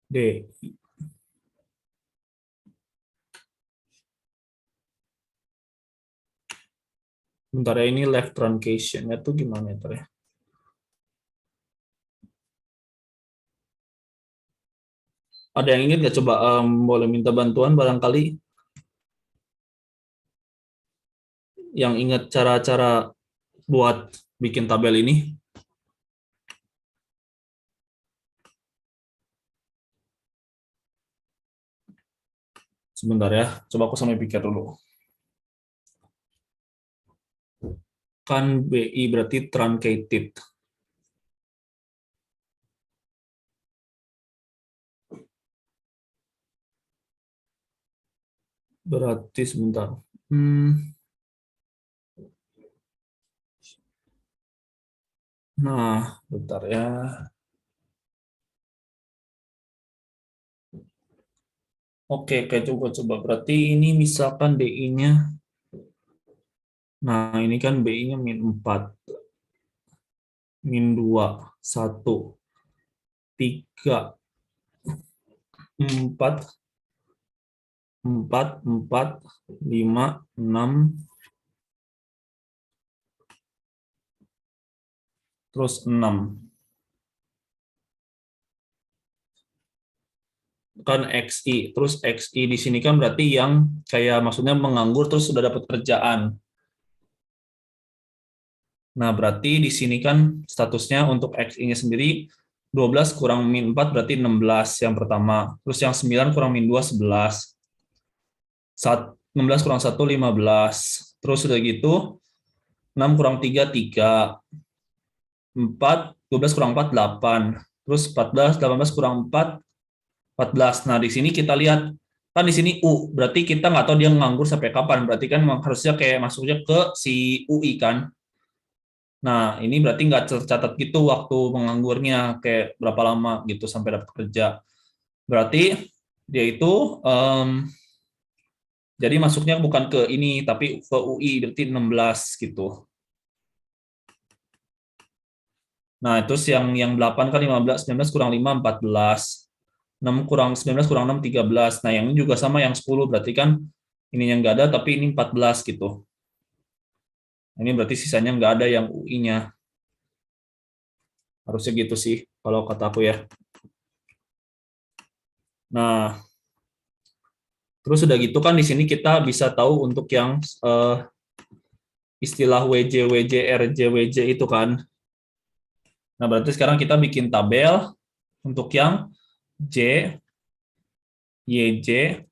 D. Bentar ya, ini left truncation-nya tuh gimana ya? Ada yang ingin nggak coba boleh minta bantuan barangkali yang ingat cara-cara buat bikin tabel ini? Sebentar ya, coba aku sampai pikir dulu. Kan BI berarti truncated. Berarti sebentar. Nah, bentar ya. Oke, kayak coba-coba. Berarti ini misalkan DI-nya. Nah, ini kan BI-nya -4, -2, 1, 3, 4, 4, 4, 5, 6, terus 6. Kan XI. Terus XI di sini kan berarti yang kayak maksudnya menganggur terus sudah dapat kerjaan. Nah, berarti di sini kan statusnya untuk XI-nya sendiri 12 kurang -4 berarti 16 yang pertama. Terus yang 9 kurang -2 11. 16 kurang 1 15. Terus udah gitu 6 kurang 3 3. 4 12 kurang 4 8. Terus 14 18 kurang 4 14. Nah, di sini kita lihat kan di sini U, berarti kita nggak tahu dia nganggur sampai kapan. Berarti kan harusnya kayak masuknya ke si UI kan. Nah, ini berarti nggak tercatat gitu waktu menganggurnya kayak berapa lama gitu sampai dapat kerja. Berarti dia itu jadi masuknya bukan ke ini tapi ke UI berarti 16 gitu. Nah, terus yang 8 kan 15, 19 kurang 5 14. 6 kurang 19 kurang 6 13. Nah, yang ini juga sama yang 10 berarti kan ini yang nggak ada tapi ini 14 gitu. Ini berarti sisanya nggak ada yang UI-nya. Harusnya gitu sih kalau kata aku ya. Nah, terus udah gitu kan di sini kita bisa tahu untuk yang istilah WJ, WJ, RJ, WJ itu kan. Nah, berarti sekarang kita bikin tabel untuk yang J, YJ,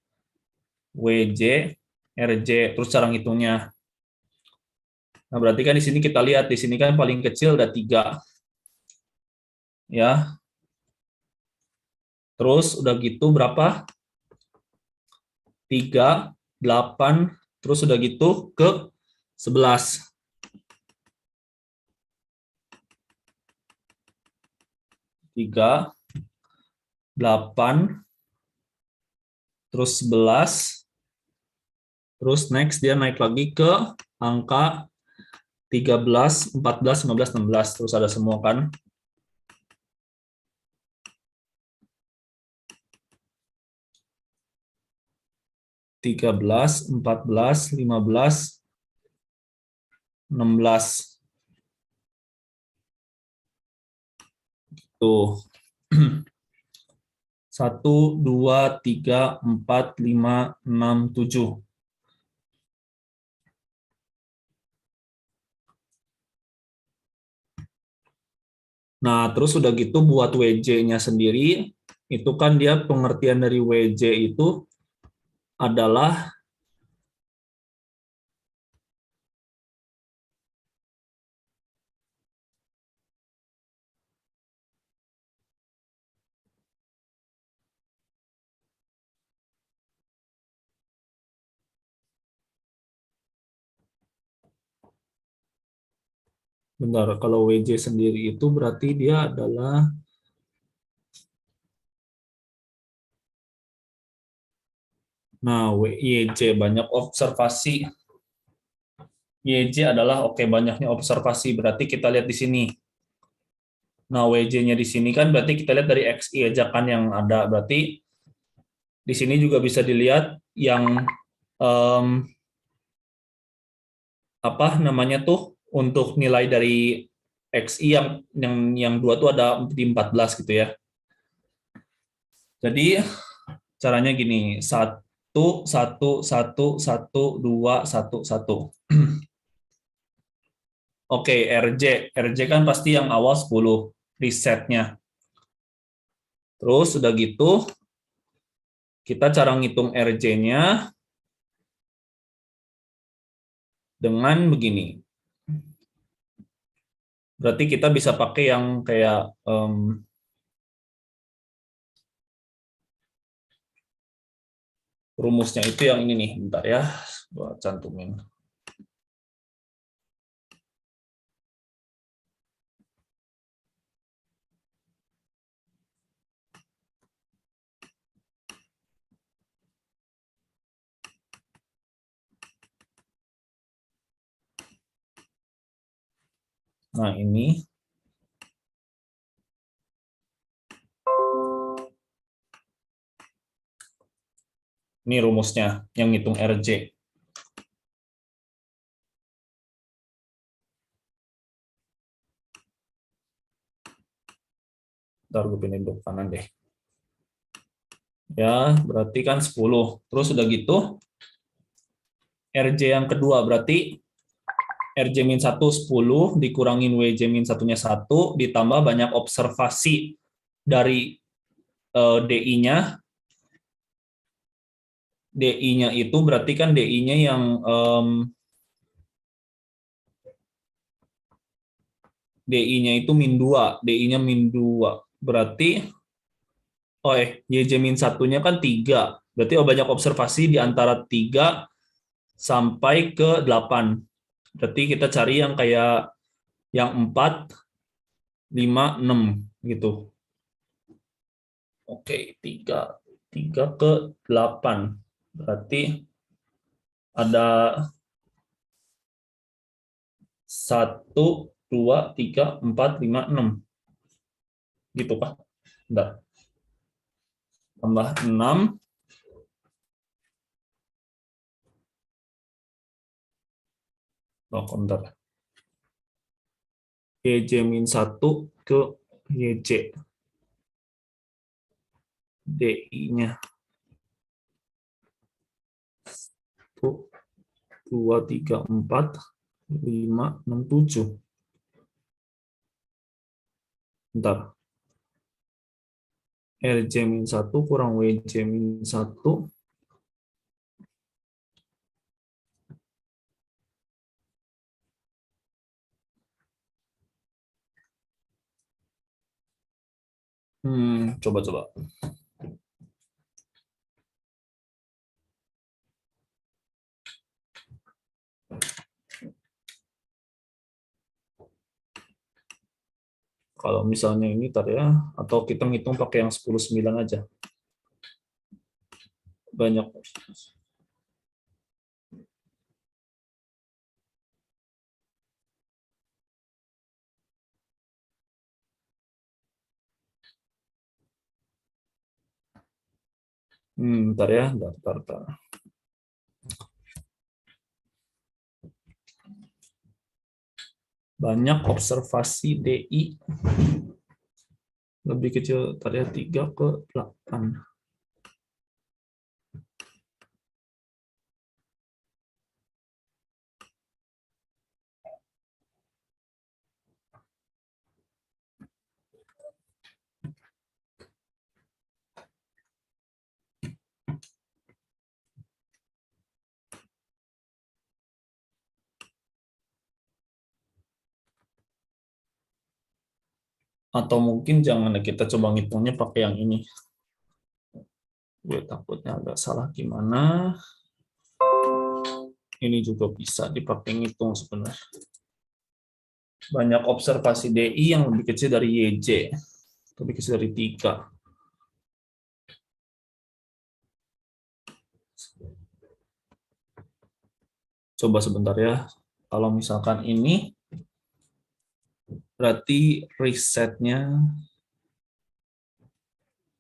WJ, RJ, terus cara ngitungnya. Nah, berarti kan di sini kita lihat, di sini kan paling kecil ada 3. Ya, terus udah gitu berapa? 3, 8, terus udah gitu ke 11. 3, 8, terus 11, terus next dia naik lagi ke angka 13, 14, 15, 16, terus ada semua kan. 13, 14, 15, 16. Tuh. 1, 2, 3, 4, 5, 6, 7. Nah, terus udah gitu buat WJ-nya sendiri, itu kan dia pengertian dari WJ itu adalah bentar, kalau WJ sendiri itu berarti dia adalah YJ banyak observasi. YJ adalah oke banyaknya observasi, berarti kita lihat di sini. Nah, WJ-nya di sini kan berarti kita lihat dari XI aja kan yang ada. Berarti di sini juga bisa dilihat yang em, apa namanya tuh untuk nilai dari XI yang dua tuh ada di 14 gitu ya. Jadi caranya gini, satu, satu, satu, satu, dua, satu, satu. Oke, RJ. RJ kan pasti yang awal 10 resetnya. Terus udah gitu, kita cara ngitung RJ-nya dengan begini. Berarti kita bisa pakai yang kayak rumusnya itu yang ini nih. Bentar ya, gua cantumin. Nah, ini rumusnya yang ngitung RJ. Ntar gue pindahin ke kanan deh. Ya, berarti kan 10. Terus udah gitu, RJ yang kedua berarti RJ-1 10 dikurangin WJ-1-nya 1 ditambah banyak observasi dari DI-nya. DI-nya itu berarti kan DI-nya yang DI-nya itu -2, DI-nya -2. Berarti YJ-1-nya kan 3. Berarti banyak observasi di antara 3 sampai ke 8. Berarti kita cari yang kayak yang 4, 5, 6 gitu. Oke, 3 ke 8. Berarti ada 1, 2, 3, 4, 5, 6. Gitu Pak. Bentar. Tambah 6. Oh, bentar. YJ-1 ke YJ. DI-nya 1, 2, 3, 4, 5, 6, 7. Bentar. RJ-1 kurang WJ-1. Coba-coba. Kalau misalnya ini tadi ya, atau kita ngitung pakai yang 10/9 aja. Banyak. Bentar ya, bentar. Banyak observasi DI lebih kecil tadi ya 3 ke 8. Atau mungkin jangan kita coba ngitungnya pakai yang ini. Gue takutnya agak salah gimana. Ini juga bisa dipakai ngitung sebenarnya. Banyak observasi DI yang lebih kecil dari YJ. Lebih kecil dari 3. Coba sebentar ya. Kalau misalkan ini Berarti risetnya,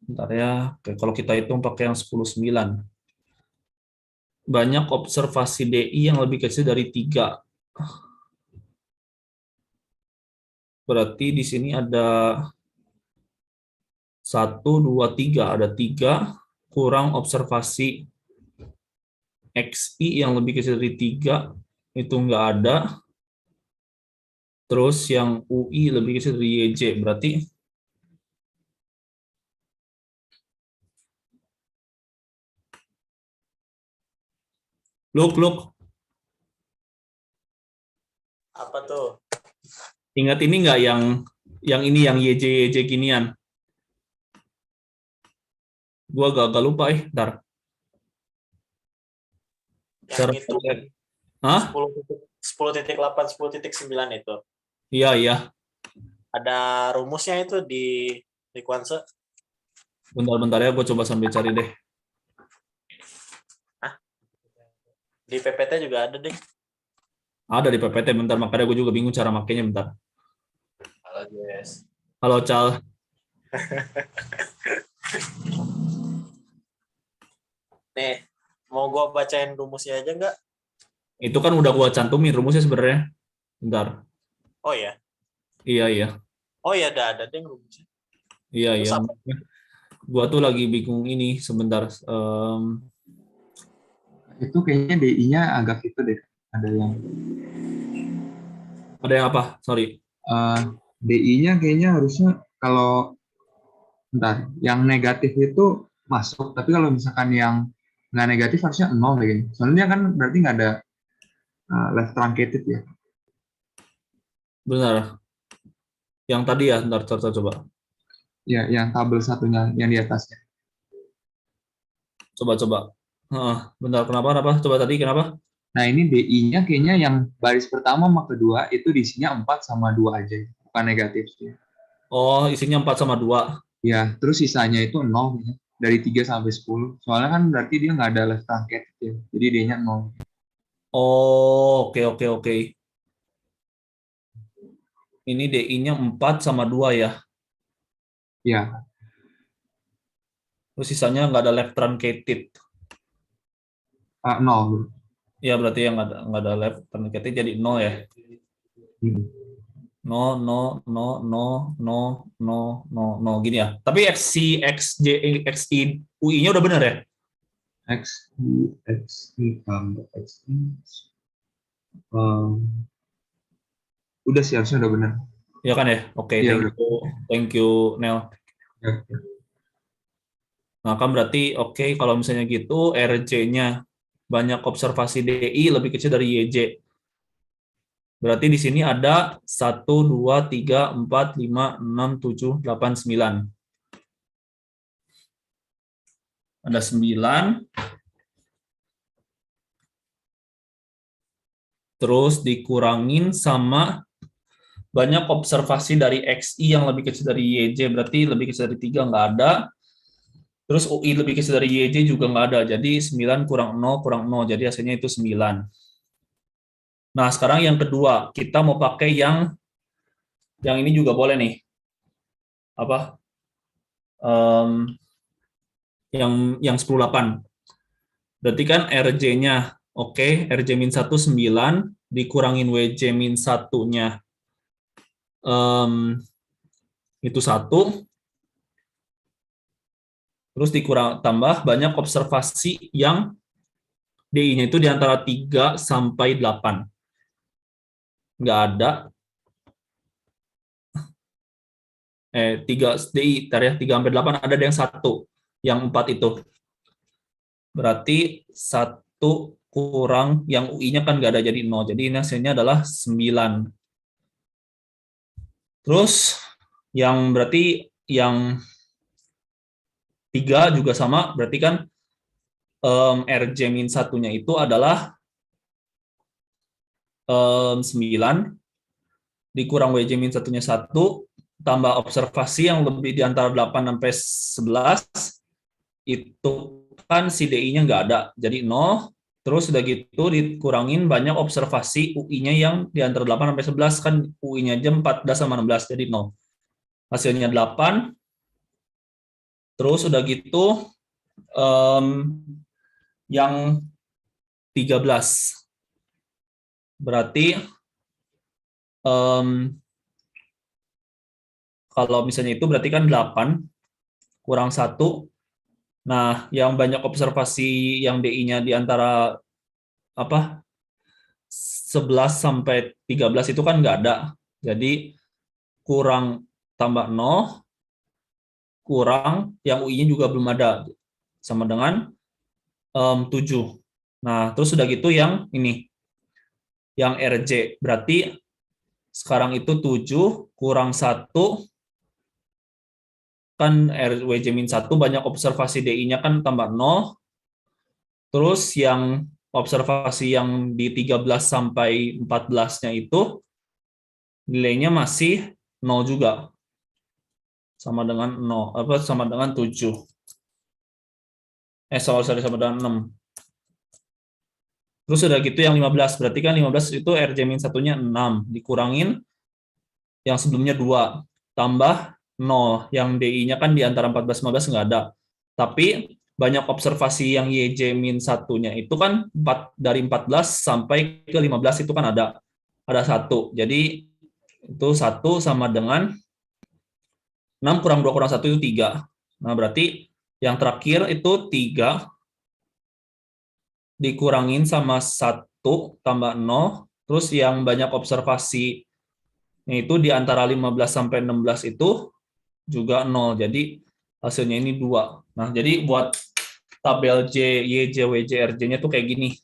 bentar ya, oke, kalau kita hitung pakai yang 10,9. Banyak observasi DI yang lebih kecil dari 3. Berarti di sini ada 1, 2, 3. Ada 3 kurang observasi XI yang lebih kecil dari 3. Itu nggak ada. Terus yang UI lebih kecil dari YJ. Berarti look. Apa tuh? Ingat ini nggak yang ini yang YJ ginian? Gua gak lupa ntar. Yang itu Hah? 10.8, 10.9 itu. Iya. Ada rumusnya itu di Kuanse. Bentar ya, gue coba sambil cari deh. Di PPT juga ada deh. Ada di PPT, bentar. Makanya gue juga bingung cara makainya, bentar. Halo, Jess. Halo, Cal. Nih, mau gue bacain rumusnya aja nggak? Itu kan udah gue cantumin rumusnya sebenarnya. Bentar. Oh ya? Iya. Oh ya, ada deh rumusnya. Iya. Terus apa? Gua tuh lagi bingung ini sebentar. Itu kayaknya DI-nya agak itu deh. Ada yang apa? Sorry. DI-nya kayaknya harusnya kalau yang negatif itu masuk, tapi kalau misalkan yang nggak negatif harusnya 0 kayaknya. Soalnya kan berarti nggak ada left truncated ya. Benar. Yang tadi ya, bentar coba. Ya, yang tabel satunya yang di atasnya. Coba. Bentar, kenapa? Coba tadi kenapa? Nah, ini DI-nya kayaknya yang baris pertama sama kedua itu diisinya 4 sama 2 aja, bukan negatif sih. Oh, isinya 4 sama 2. Ya, terus sisanya itu 0 ya. Dari 3 sampai 10. Soalnya kan berarti dia nggak ada left truncated ya. Jadi D-nya 0. Oh, oke. Ini DI-nya 4 sama 2 ya. Ya. Terus sisanya nggak ada left truncated. 0. Ya, berarti yang nggak ada left truncated jadi 0 ya. No, gini ya. Tapi XI UI-nya udah benar ya? XI tambah XI. Udah sih, harusnya udah benar. Ya kan ya? Oke, Ya, thank you, Nel. Ya. Nah, kan berarti oke, kalau misalnya gitu RJ-nya banyak observasi DI lebih kecil dari YJ. Berarti di sini ada 1, 2, 3, 4, 5, 6, 7, 8, 9. Ada 9. Terus dikurangin sama banyak observasi dari XI yang lebih kecil dari YJ. Berarti lebih kecil dari 3 nggak ada. Terus UI lebih kecil dari YJ juga nggak ada. Jadi 9 kurang 0. Jadi hasilnya itu 9. Nah, sekarang yang kedua. Kita mau pakai yang ini juga boleh nih. Apa? Yang 10,8. Berarti kan RJ-nya oke, RJ-1 9, dikurangin WJ-1-nya itu 1, terus tambah banyak observasi yang DI-nya itu di antara 3 sampai 8. Nggak ada. 3 DI, 3 sampai 8 ada yang 1. Yang 4 itu. Berarti 1 kurang yang UI-nya kan nggak ada jadi 0. Jadi ini hasilnya adalah 9. Terus yang berarti yang 3 juga sama, berarti kan RJ-1-nya itu adalah 9 dikurang WJ-1-nya 1 tambah observasi yang lebih di antara 8 sampai 11 itu kan si DI-nya nggak ada, jadi 0. Terus udah gitu dikurangin banyak observasi UI-nya yang di antara 8 sampai 11 kan UI-nya aja 14 sama 16 jadi 0. Hasilnya 8. Terus udah gitu em, yang 13. Berarti em, kalau misalnya itu berarti kan 8 kurang 1. Nah, yang banyak observasi yang DI-nya di antara apa 11 sampai 13 itu kan nggak ada. Jadi kurang tambah 0 kurang yang UI-nya juga belum ada sama dengan 7. Nah, terus udah gitu yang ini yang RJ berarti sekarang itu 7 kurang 1 kan RWJ-1 banyak observasi DI-nya kan tambah 0. Terus yang observasi yang di 13 sampai 14-nya itu nilainya masih 0 juga. Sama dengan 0 apa sama dengan 7. Sorry sama dengan 6. Terus udah gitu yang 15 berarti kan 15 itu RJ-1-nya 6 dikurangin yang sebelumnya 2 tambah 0 yang DI-nya kan di antara 14 15 nggak ada. Tapi banyak observasi yang YJ-1-nya itu kan dari 14 sampai ke 15 itu kan ada 1. Jadi itu 1 sama dengan 6 kurang 2 kurang 1 itu 3. Nah, berarti yang terakhir itu 3 dikurangin sama 1 tambah 0. Terus yang banyak observasi itu di antara 15 sampai 16 itu juga 0. Jadi hasilnya ini 2. Nah, jadi buat tabel J, Y, J, W, J, R, J-nya tuh kayak gini.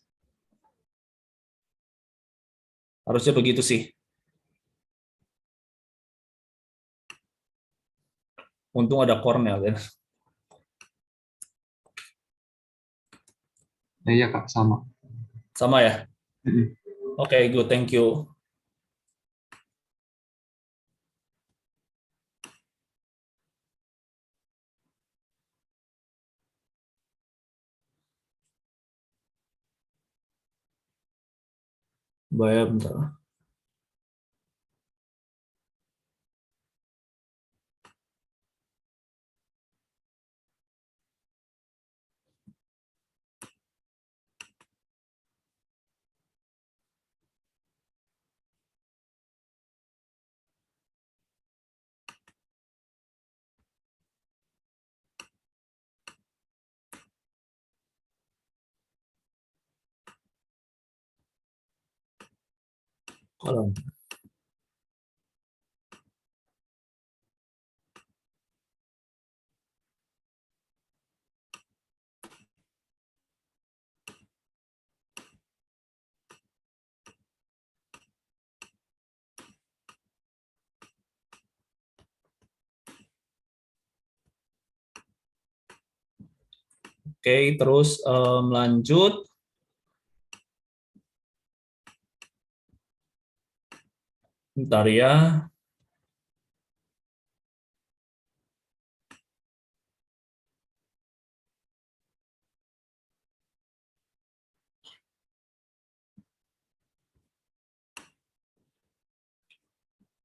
Harusnya begitu sih. Untung ada Cornell ya. Iya Kak, sama. Sama ya? Mm-mm. Oke, good. Thank you. Bayar bentar. Kalau oke, terus lanjut. Bentar ya.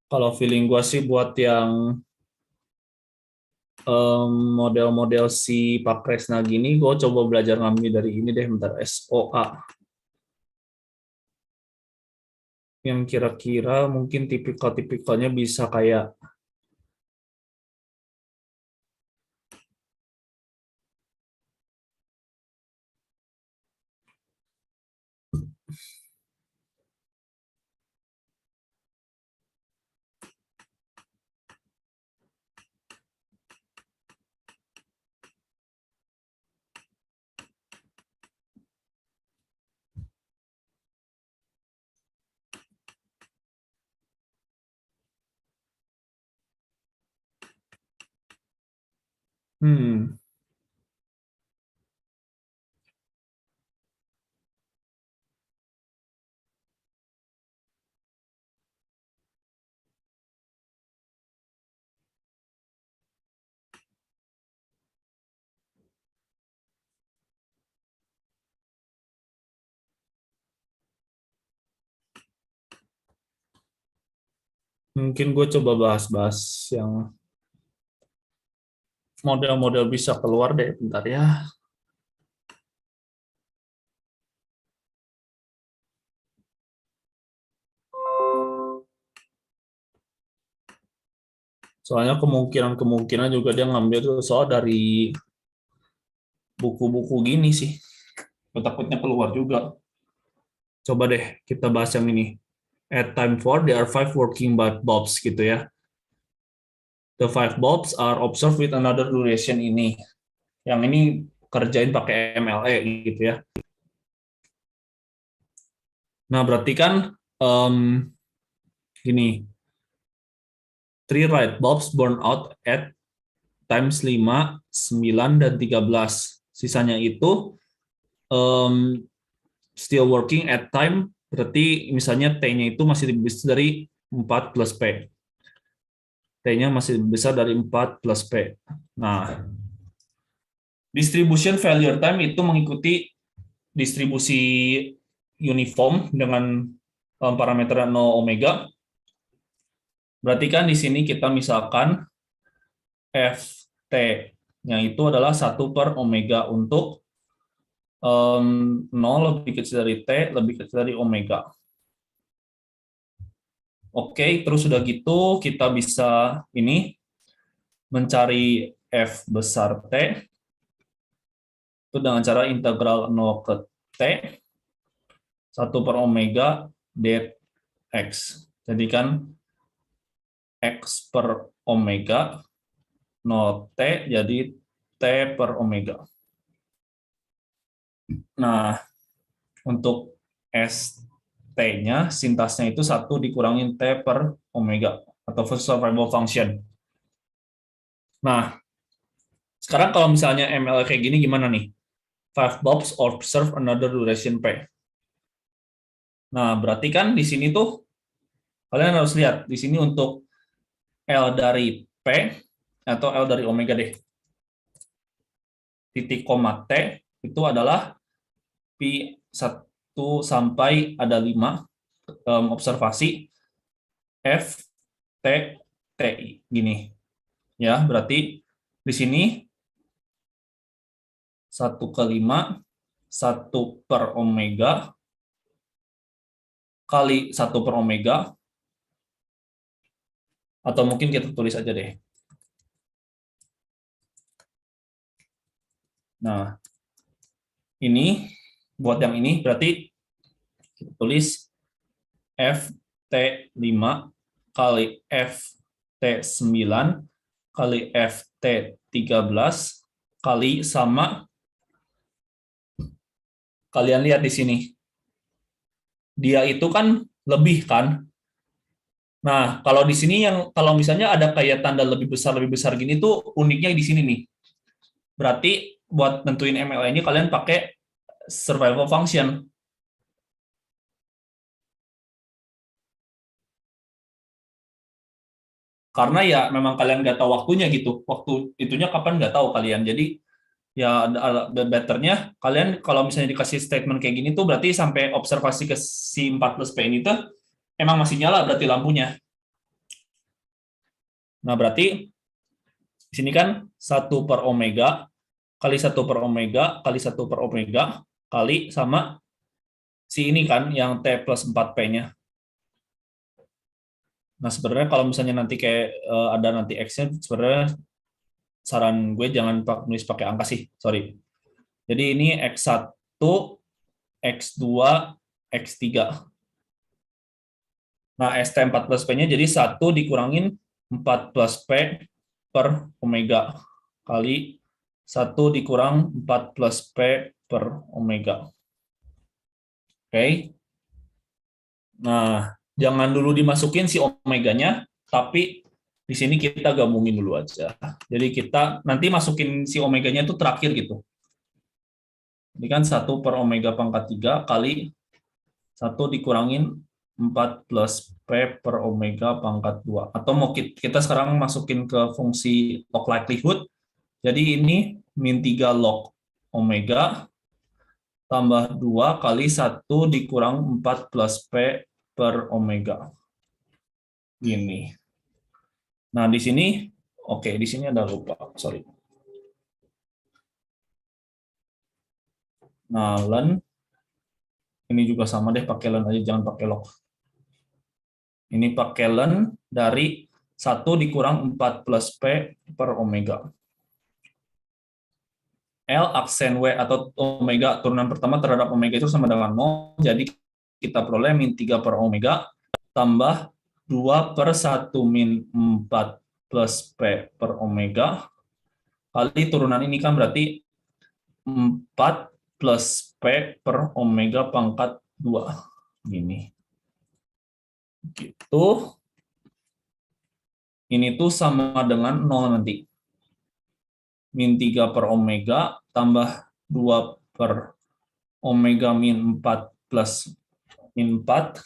Kalau feeling gua sih buat yang model-model si Pak Kresna gini, gue coba belajar ngambil dari ini deh, bentar SOA. Yang kira-kira mungkin tipikal-tipikalnya bisa kayak hmm, Mungkin gue coba bahas-bahas yang model-model bisa keluar deh, bentar ya. Soalnya kemungkinan juga dia ngambil soal dari buku-buku gini sih. Gue takutnya keluar juga. Coba deh kita bahas yang ini. At time 4, there are 5 working bulbs gitu ya. The 5 bulbs are observed with another duration ini. Yang ini kerjain pakai MLE gitu ya. Nah, berarti kan gini. 3 light bulbs burn out at times 5, 9, dan 13. Sisanya itu still working at time, berarti misalnya T-nya itu masih lebih besar dari 4 plus P. T-nya masih lebih besar dari 4 plus P. Nah, distribution failure time itu mengikuti distribusi uniform dengan parameter 0 omega. Berarti kan di sini kita misalkan FT-nya itu adalah 1 per omega untuk 0 lebih kecil dari T, lebih kecil dari omega. Oke, terus sudah gitu kita bisa ini mencari F besar T itu dengan cara integral 0 ke T 1 per omega dx. Jadi kan X per omega 0 T jadi T per omega. Nah, untuk ST-nya, sintasnya itu 1 dikurangin T per omega atau survival function. Nah, sekarang kalau misalnya ML kayak gini gimana nih? 5 bulbs observe another duration P. Nah, berarti kan di sini tuh kalian harus lihat di sini untuk L dari P atau L dari omega deh. Titik koma T itu adalah pi 1 sampai ada 5 observasi F T TI gini. Ya, berarti di sini 1 ke 5 1 per omega kali 1 per omega, atau mungkin kita tulis aja deh. Nah, ini buat yang ini berarti kita tulis FT5 kali FT9 kali FT13 kali sama, kalian lihat di sini. Dia itu kan lebih kan. Nah, kalau di sini yang kalau misalnya ada kayak tanda lebih besar gini tuh uniknya di sini nih. Berarti buat nentuin MLE-nya kalian pakai survival function. Karena ya memang kalian nggak tahu waktunya gitu. Waktu itunya kapan nggak tahu kalian. Jadi ya betternya kalian kalau misalnya dikasih statement kayak gini tuh berarti sampai observasi ke si 4 plus P ini tuh emang masih nyala berarti lampunya. Nah, berarti di sini kan 1 per omega kali 1 per omega kali 1 per omega kali sama si ini kan yang T plus 4P-nya. Nah, sebenarnya kalau misalnya nanti kayak ada nanti X-nya, sebenarnya saran gue jangan nulis pakai angka sih, sorry. Jadi ini X1, X2, X3. Nah, ST4 plus P-nya jadi 1 dikurangin 4 plus P per omega kali 1 dikurang 4 plus P per omega. Oke. Nah, jangan dulu dimasukin si omeganya, tapi di sini kita gabungin dulu aja. Jadi kita nanti masukin si omeganya itu terakhir gitu. Ini kan 1 per omega pangkat 3 kali 1 dikurangin 4 plus P per omega pangkat 2. Atau mau kita sekarang masukin ke fungsi log likelihood. Jadi ini min 3 log omega tambah 2 kali 1 dikurang 4 plus P per omega. Gini. Nah, di sini, oke, di sini ada lupa, sorry. Nah, len, ini juga sama deh, pakai len aja, jangan pakai log. Ini pakai len dari 1 dikurang 4 plus P per omega. L aksen W atau omega turunan pertama terhadap omega itu sama dengan 0, jadi kita peroleh min 3 per omega tambah 2 per 1 min 4 plus P per omega kali turunan ini kan berarti 4 plus P per omega pangkat 2. Gini. Gitu. Ini tuh sama dengan 0 nanti. Min 3 per omega tambah 2 per omega min 4 plus min 4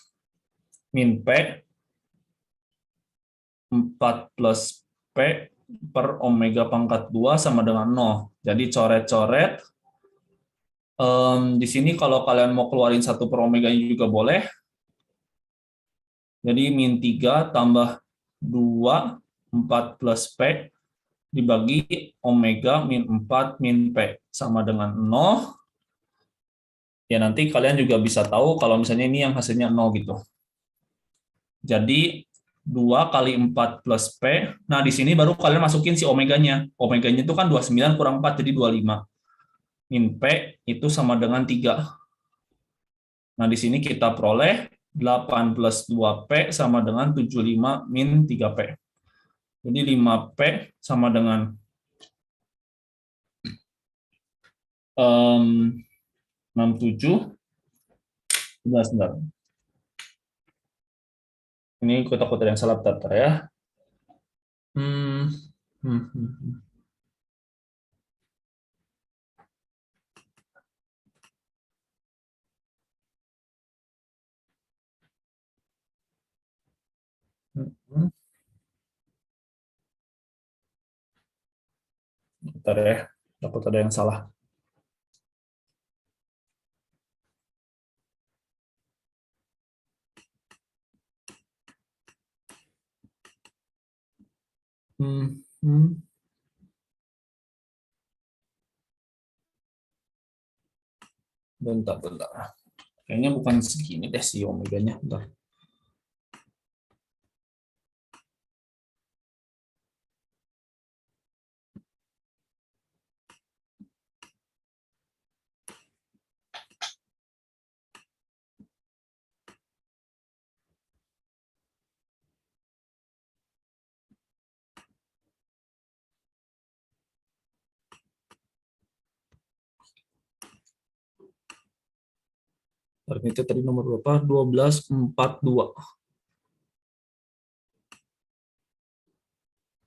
min P 4 plus P per omega pangkat 2 sama dengan 0. Jadi coret-coret. Di sini kalau kalian mau keluarin 1 per omega juga boleh. Jadi min 3 tambah 2, 4 plus P dibagi omega min 4 min P sama dengan 0. Ya nanti kalian juga bisa tahu kalau misalnya ini yang hasilnya 0 gitu. Jadi 2 kali 4 plus P. Nah, di sini baru kalian masukin si omeganya. Omeganya itu kan 29 kurang 4, jadi 25. Min P itu sama dengan 3. Nah, di sini kita peroleh 8 plus 2P sama dengan 75 min 3P. Jadi 5P sama dengan 67. Sebentar. Ini aku takut ada yang salah bentar ya. Bentar ya, takut ada yang salah. Bentar. Kayaknya bukan segini deh si omeganya. Bentar. Itu tadi nomor berapa? 1242.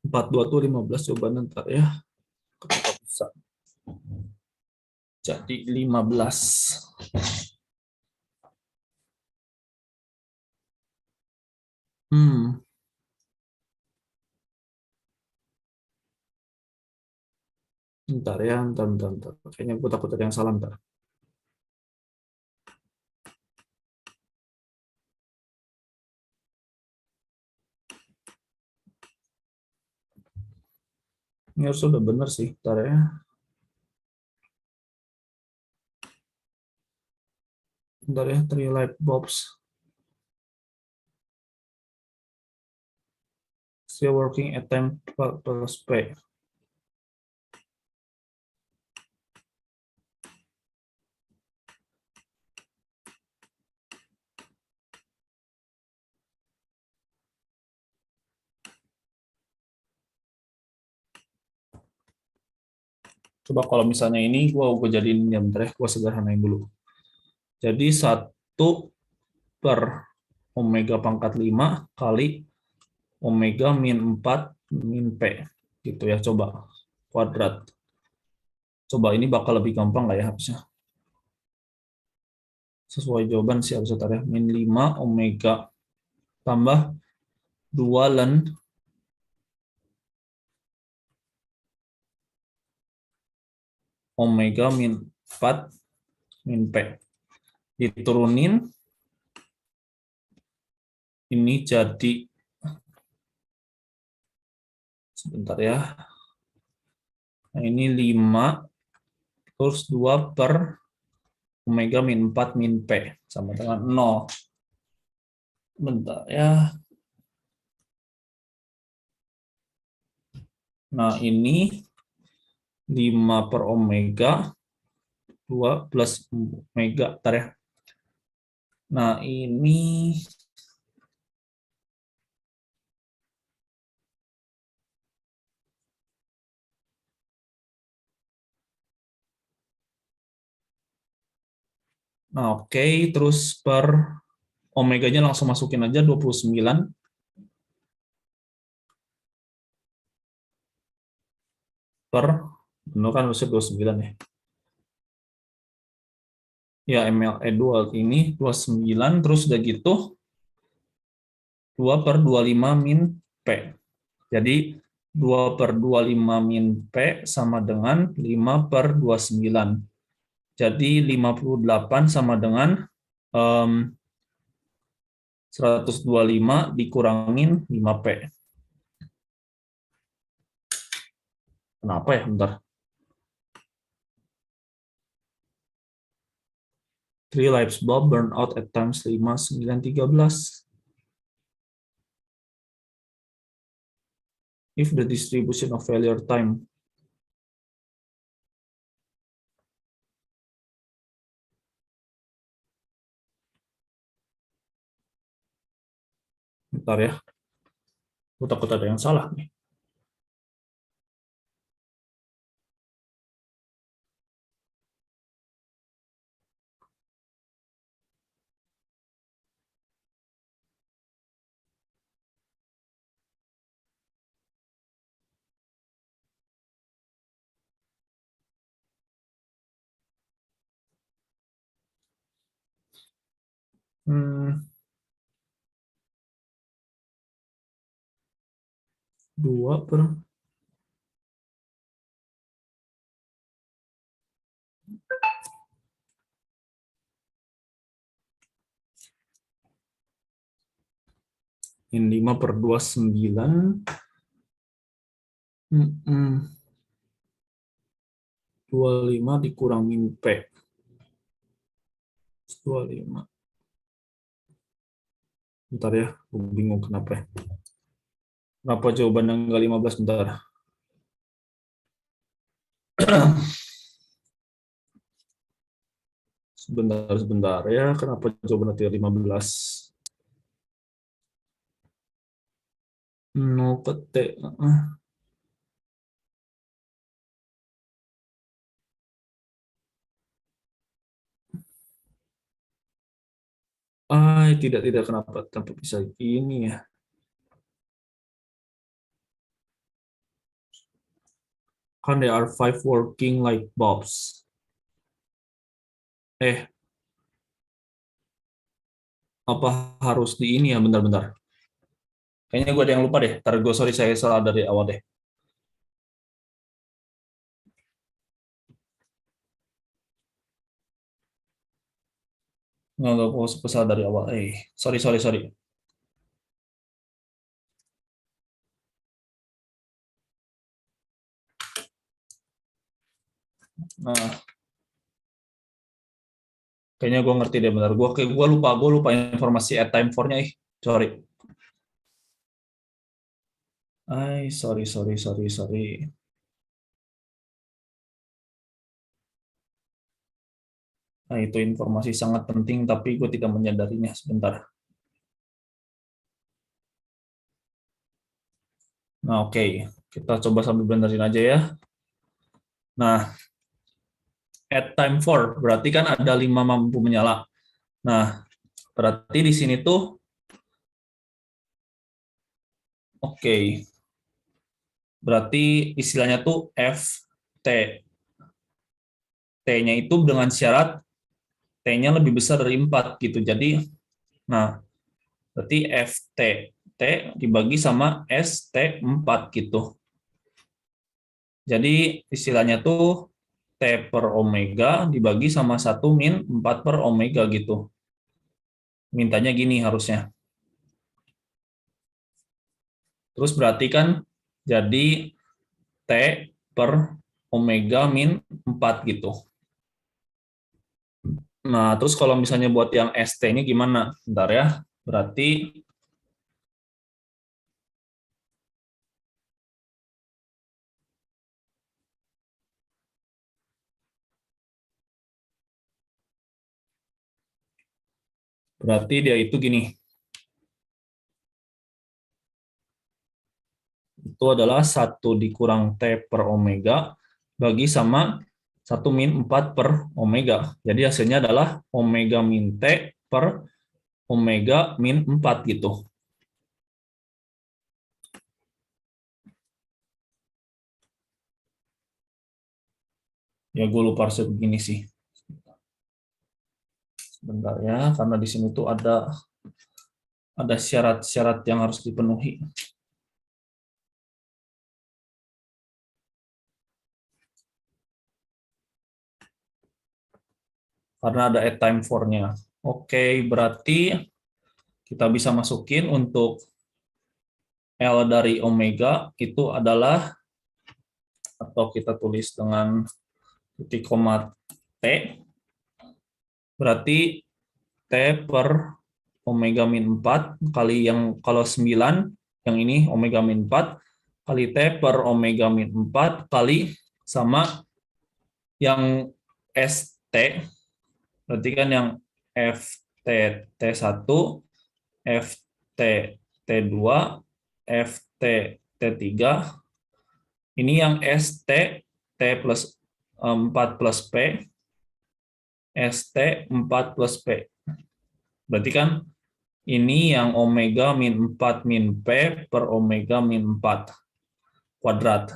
42 tuh 15 coba ntar ya. Kenapa bisa? Jadi 15. Bentar ya, bentar. Kayaknya gue takut ada yang salah bentar. Ini harus udah bener sih, bentar ya. Bentar ya, 3 light bulbs. Still working at 10 plus P. Coba kalau misalnya ini, gue jadiin ya, bentar ya, gue sederhanain dulu. Jadi 1 per omega pangkat 5 kali omega min 4 min P. Gitu ya, coba. Kuadrat. Coba ini bakal lebih gampang lah ya harusnya. Sesuai jawaban sih harusnya ya. Min 5 omega tambah 2 ln omega min 4 min P. Diturunin, ini jadi Sebentar ya. Nah, ini 5 terus 2 per omega min 4 min P sama dengan 0. Bentar ya. Nah, ini 5 per omega 2 plus omega. Bentar ya. Nah, ini nah, oke, terus per omeganya langsung masukin aja 29 per, benar kan harusnya 29 ya. Ya, MLE2 ini 29, terus udah gitu 2 per 25 min P. Jadi 2 per 25 min P sama dengan 5 per 29. Jadi 58 sama dengan 125 dikurangin 5P. Kenapa ya? Bentar. 3 lights bulb burn out at times 5, 9, 13. If the distribution of failure time bentar ya, aku takut ada yang salah nih. Hmm, 2 per ini 5 per 29. 25 dikurangin P. 25. Bentar ya, aku bingung kenapa ya. Kenapa jawaban enggak 15, bentar. Sebentar ya, kenapa jawaban nanti 15? 0 ke T. Tidak, kenapa bisa gini ya? Kan there are 5 working light bulbs. Apa harus di ini ya? Bentar. Kayaknya gue ada yang lupa deh. Ntar gue sorry, saya salah dari awal deh. Nggak gue salah dari awal. Sorry. Nah, kayaknya gue ngerti deh, bentar. Gue lupa informasi at time for-nya. Sorry. Sorry. Nah, itu informasi sangat penting, tapi gue tidak menyadarinya. Sebentar. Nah, oke. Kita coba sambil benerin aja ya. Nah, at time for, berarti kan ada 5 mampu menyala. Nah, berarti di sini tuh, oke. Berarti istilahnya tuh FT. T-nya itu dengan syarat T-nya lebih besar dari 4 gitu. Jadi, nah, berarti FT. T dibagi sama ST4 gitu. Jadi, istilahnya tuh T per omega dibagi sama 1 min 4 per omega gitu. Mintanya gini harusnya. Terus berarti kan Jadi T per omega min 4 gitu. Nah, terus kalau misalnya buat yang ST ini gimana? Bentar ya. Berarti dia itu gini. Itu adalah 1 dikurang T per omega bagi sama 1 min 4 per omega. Jadi hasilnya adalah omega min T per omega min 4 gitu. Ya gue lupa harusnya begini sih. Bentar ya, karena di sini tuh ada syarat-syarat yang harus dipenuhi. Karena ada add time for-nya. Oke, berarti kita bisa masukin untuk L dari omega itu adalah, atau kita tulis dengan titik koma T, berarti T per omega min 4 kali yang kalau 9, yang ini omega min 4, kali T per omega min 4 kali sama yang ST, berarti kan yang FT T1, FT T2, FT T3, ini yang ST T plus 4 plus P, ST 4 plus P. Berarti kan ini yang omega min 4 min P per omega min 4 kuadrat.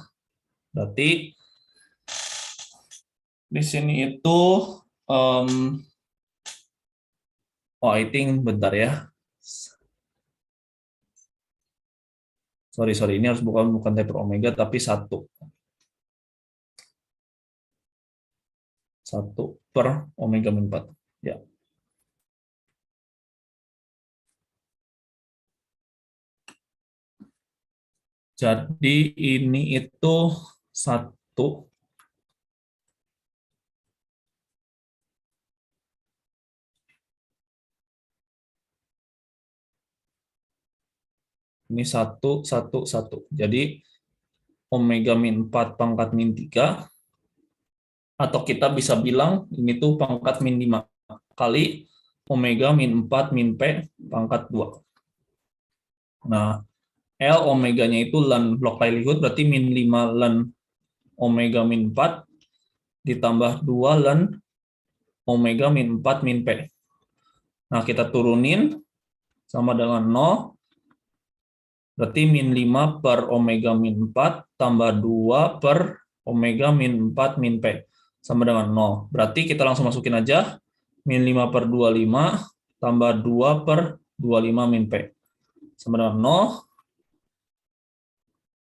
Berarti di sini itu I think bentar ya. Sorry, ini harus bukan T per omega tapi 1. 1 per omega min 4. Ya. Jadi ini itu 1 ini 1, 1, 1. Jadi omega min 4 pangkat min 3, atau kita bisa bilang ini tuh pangkat min 5 kali omega min 4 min P pangkat 2. Nah, L omeganya itu ln block likelihood, berarti min 5 ln omega min 4 ditambah 2 ln omega min 4 min P. Nah, kita turunin sama dengan 0, berarti min 5 per omega min 4 tambah 2 per omega min 4 min P sama dengan 0. Berarti kita langsung masukin aja min 5 per 25 tambah 2 per 25 min P sama dengan 0.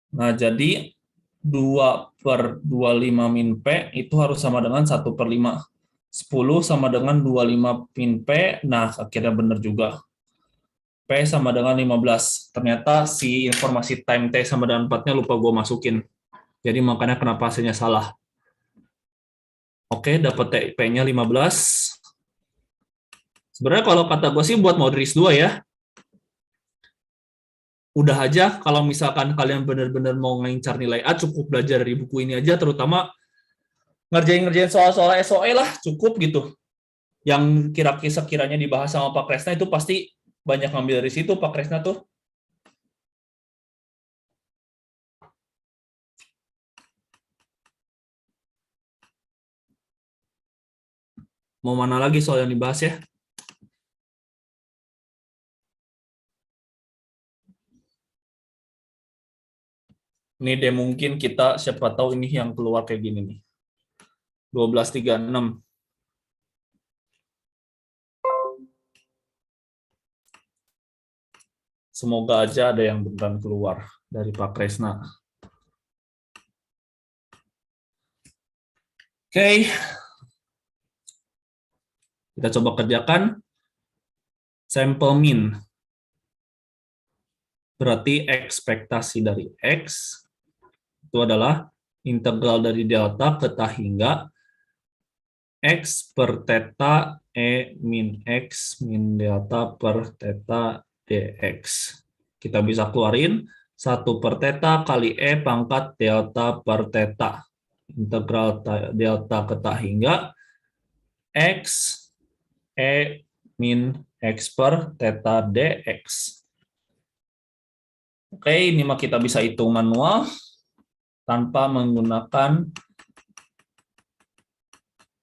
Nah, jadi 2 per 25 min P itu harus sama dengan 1 per 5. 10 sama dengan 25 min P, nah akhirnya benar juga. P sama dengan 15. Ternyata si informasi time T sama dengan 4-nya lupa gue masukin. Jadi makanya kenapa hasilnya salah. Oke, dapat P-nya 15. Sebenarnya kalau kata gue sih buat Modris 2 ya. Udah aja kalau misalkan kalian benar-benar mau ngincar nilai A, cukup belajar dari buku ini aja, terutama ngerjain soal-soal SOE lah, cukup gitu. Yang kira-kira sekiranya dibahas sama Pak Kresna itu pasti banyak ngambil dari situ Pak Kresna tuh. Mau mana lagi soal yang dibahas ya? Ini deh mungkin kita siapa tahu ini yang keluar kayak gini nih. 1236. Semoga aja ada yang beneran keluar dari Pak Kresna. Oke. Kita coba kerjakan. Sampel min. Berarti ekspektasi dari X itu adalah integral dari delta ke theta hingga X per theta E min X min delta per theta dx. Kita bisa keluarin 1 per theta kali E pangkat delta per theta. Integral delta ke theta hingga X E min X per theta dx. Oke, ini mah kita bisa hitung manual tanpa menggunakan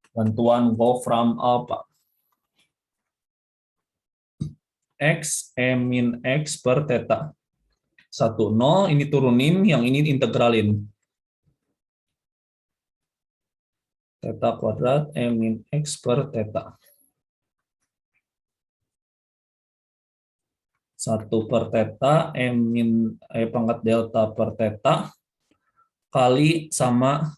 bantuan Wolfram apa. X E min X per theta. 1, 0, ini turunin, yang ini integralin. Theta kuadrat E min X per theta. 1 per theta E min E pangkat delta per theta kali sama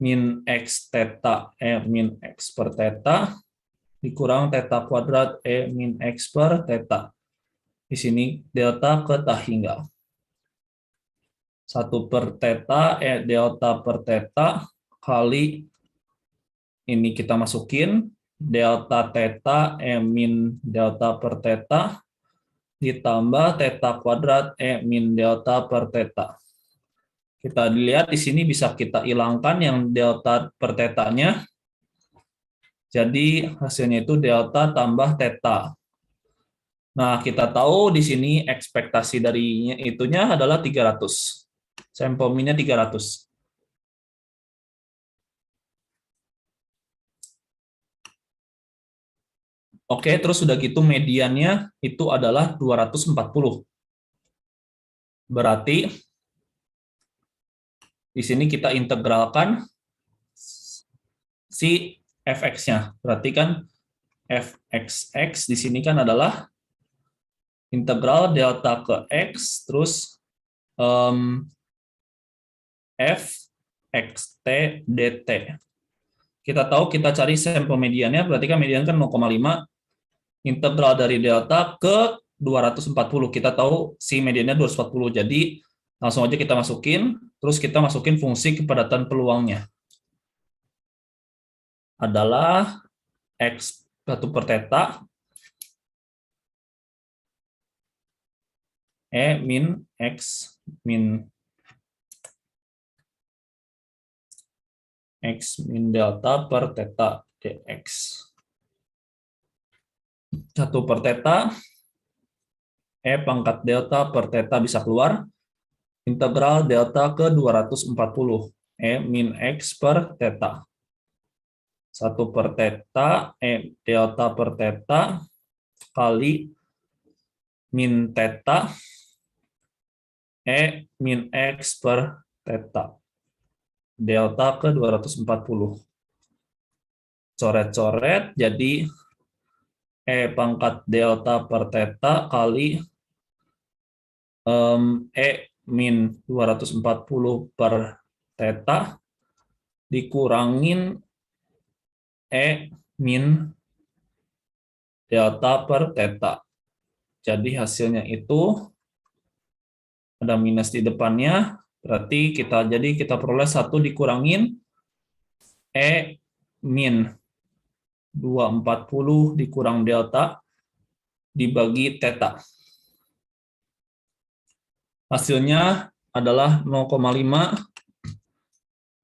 min X theta E min X per theta dikurang theta kuadrat E min X per theta. Di sini delta ke theta hingga 1 per theta E delta per theta kali ini kita masukin delta theta E min delta per theta ditambah theta kuadrat E min delta per theta. Kita lihat di sini bisa kita hilangkan yang delta per theta-nya. Jadi hasilnya itu delta tambah theta. Nah, kita tahu di sini ekspektasi dari itunya adalah 300. Sampel min-nya 300. Oke, terus sudah gitu mediannya itu adalah 240. Berarti di sini kita integralkan si fx-nya. Berarti kan fxx di sini kan adalah integral delta ke x terus f xt dt. Kita tahu kita cari sampel mediannya, berarti kan median kan 0,5 integral dari delta ke 240. Kita tahu si mediannya 240. Jadi langsung aja kita masukin, terus kita masukin fungsi kepadatan peluangnya. Adalah X 1 per theta E min X min delta per theta dx. 1 per theta E pangkat delta per theta bisa keluar. Integral delta ke 240 E min X per theta. 1 per theta E delta per theta kali min theta E min X per theta. Delta ke 240. Coret-coret, jadi E pangkat delta per theta kali E min 240 per theta dikurangin E min delta per theta. Jadi hasilnya itu ada minus di depannya. Berarti kita peroleh 1 dikurangin E min 240 dikurang delta dibagi theta. Hasilnya adalah 0,5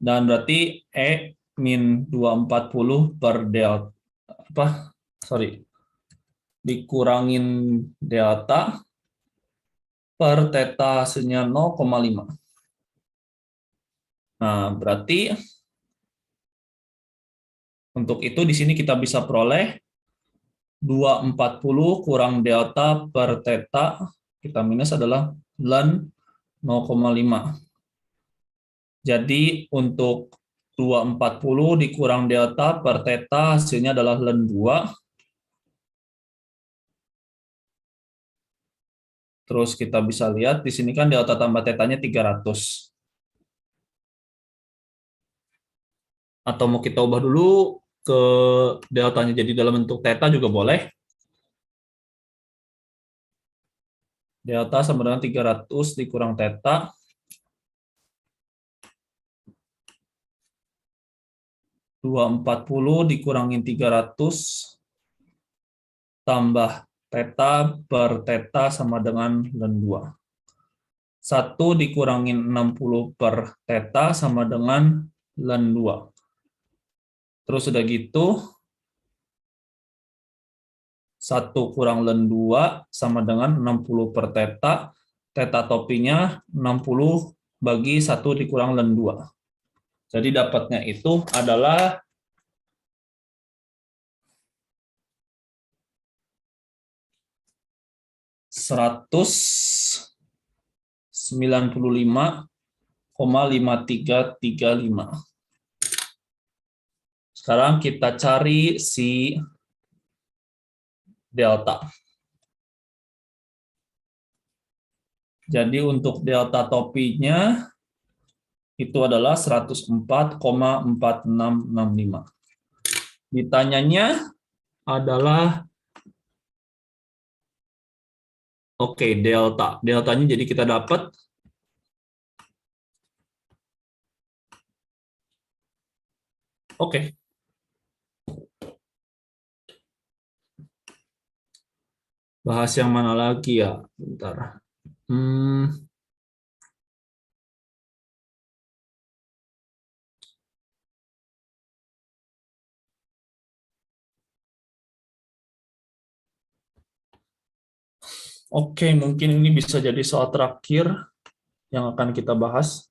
dan berarti E min 240 per delta dikurangin delta per theta hasilnya 0,5. Nah, berarti untuk itu di sini kita bisa peroleh 240 kurang delta per theta, kita minus adalah ln 0,5. Jadi untuk 240 dikurang delta per theta hasilnya adalah ln 2. Terus kita bisa lihat di sini kan delta tambah theta-nya 300. Atau mau kita ubah dulu ke deltanya jadi dalam bentuk theta juga boleh. Delta sama dengan 300 dikurang theta 240 dikurangin 300 tambah theta per theta sama dengan ln 2. 1 dikurangin 60 per theta sama dengan ln 2. Terus udah gitu, 1 kurang ln 2 sama dengan 60 per theta. Theta topinya 60 bagi 1 dikurang ln 2. Jadi dapatnya itu adalah 195,5335. Sekarang kita cari si delta. Jadi untuk delta topinya itu adalah 104,4665. Ditanyanya adalah delta. Deltanya jadi kita dapat bahas yang mana lagi ya? Bentar. Mungkin ini bisa jadi soal terakhir yang akan kita bahas.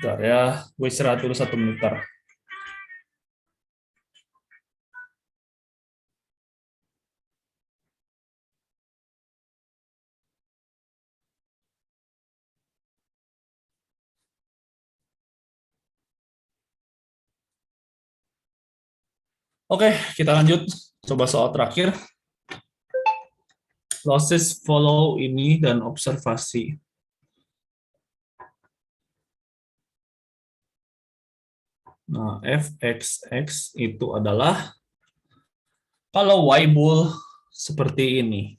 Bentar ya, gue istirahat dulu 1 menit. Kita lanjut. Coba soal terakhir. Losses follow ini dan observasi. Nah, fxx itu adalah kalau y bull seperti ini.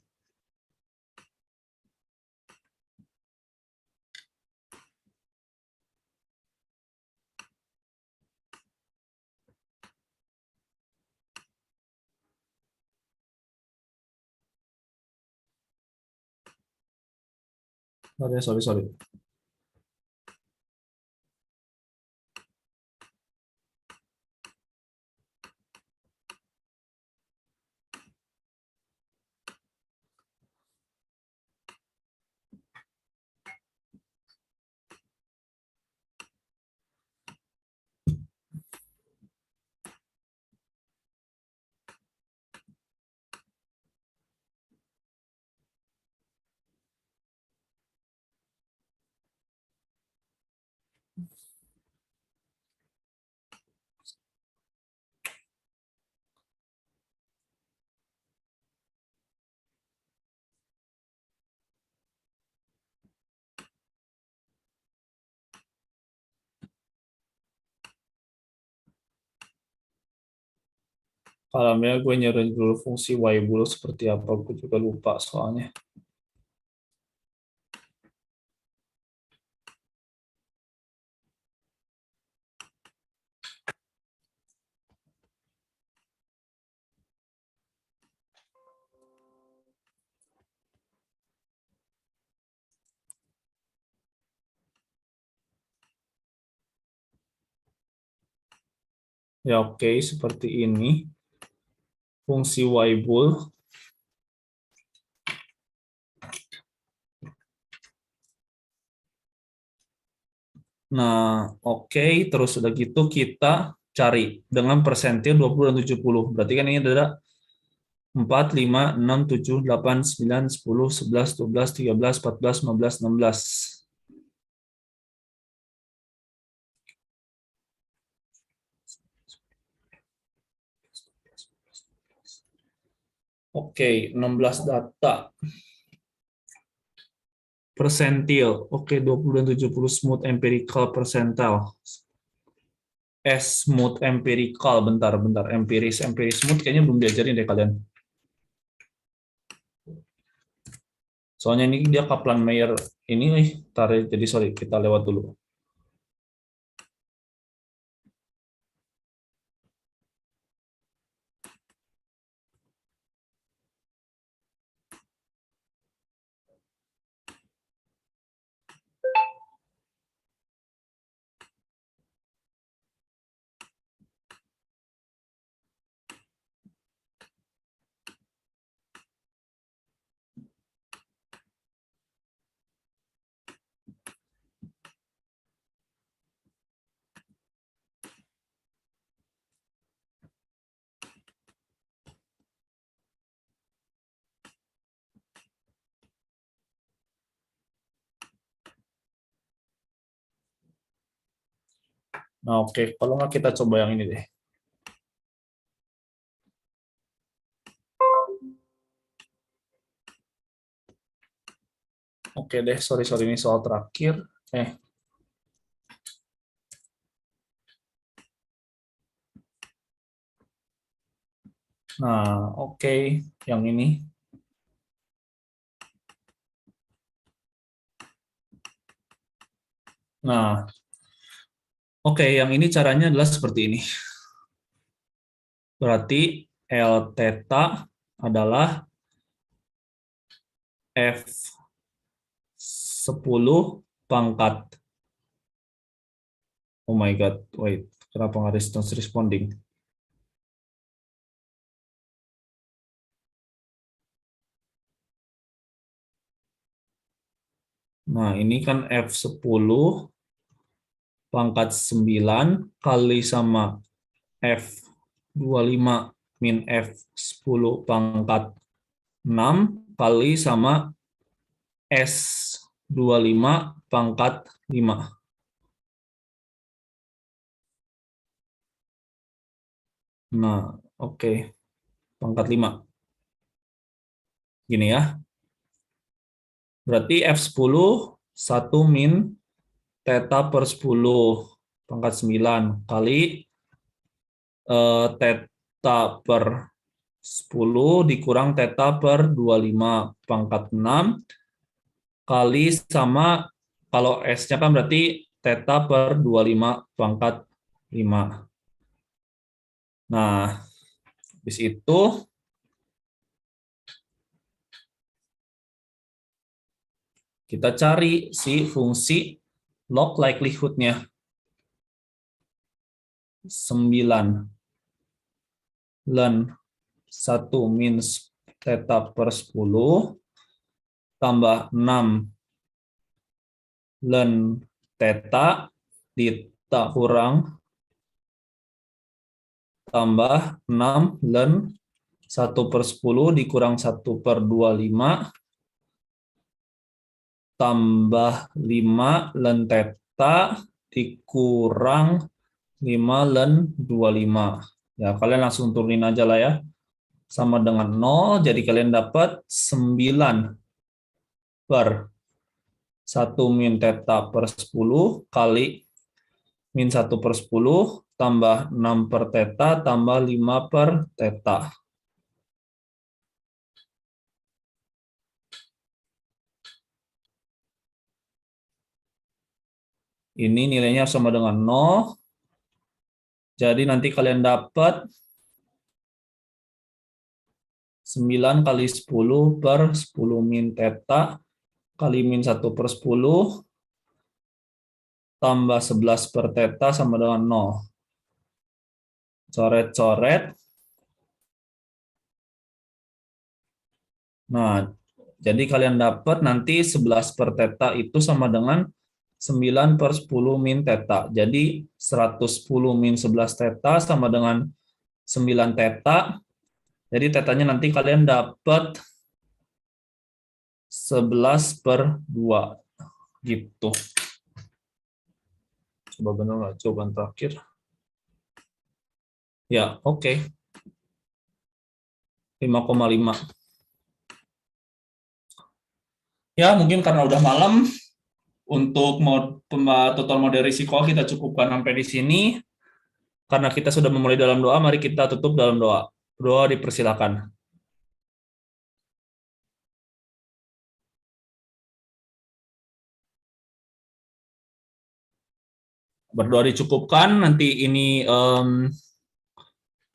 Sorry. Kalamnya gue nyari dulu fungsi y bull seperti apa, gue juga lupa soalnya. Ya seperti ini. fungsi Weibull. Nah, oke, terus udah gitu kita cari dengan persentil 20 dan 70. Berarti kan ini ada 4, 5, 6, 7, 8, 9, 10, 11, 12, 13, 14, 15, 16. Oke, 16 data. Persentil. Oke, 20 dan 70 smooth empirical percentile. Smooth empirical. Bentar. Empiris smooth kayaknya belum diajarin deh kalian. Soalnya ini dia Kaplan-Meier ini nih, tarik. Jadi sorry, kita lewat dulu. Nah, oke. Kalau nggak kita coba yang ini deh. Oke deh, sorry ini soal terakhir. Nah, oke, yang ini. Nah, oke, yang ini caranya adalah seperti ini. Berarti L theta adalah F10 pangkat. Oh my God, wait. Kenapa nggak response responding? Nah, ini kan F10 pangkat 9 kali sama F25 min F10 pangkat 6 kali sama S25 pangkat 5. Nah, oke. Pangkat 5. Gini ya. Berarti F10 1 min theta per 10 pangkat 9 kali theta per 10 dikurang theta per 25 pangkat 6 kali sama, kalau S-nya kan berarti theta per 25 pangkat 5. Nah, habis itu kita cari si fungsi log likelihood-nya. 9 ln 1 min theta per 10 tambah 6 ln theta kurang tambah 6 ln 1 per 10 dikurang 1 per 25 tambah 5 ln theta dikurang 5 ln 25. Ya, kalian langsung turunin aja lah ya. Sama dengan 0, jadi kalian dapat 9 per 1 min theta per 10 kali min 1 per 10 tambah 6 per theta tambah 5 per theta. Ini nilainya sama dengan 0. Jadi nanti kalian dapat 9 kali 10 per 10 min theta kali min 1 per 10 tambah 11 per theta sama dengan 0. Coret-coret. Nah, jadi kalian dapat nanti 11 per theta itu sama dengan 9 per 10 min theta. Jadi 110 min 11 theta sama dengan 9 theta. Jadi tetanya nanti kalian dapat 11 per 2 gitu. Coba benar nggak? Coba terakhir. Ya, oke. 5,5. Ya, mungkin karena udah malam, untuk total model risiko kita cukupkan sampai di sini. Karena kita sudah memulai dalam doa, mari kita tutup dalam doa. Doa dipersilakan. Berdoa dicukupkan, nanti ini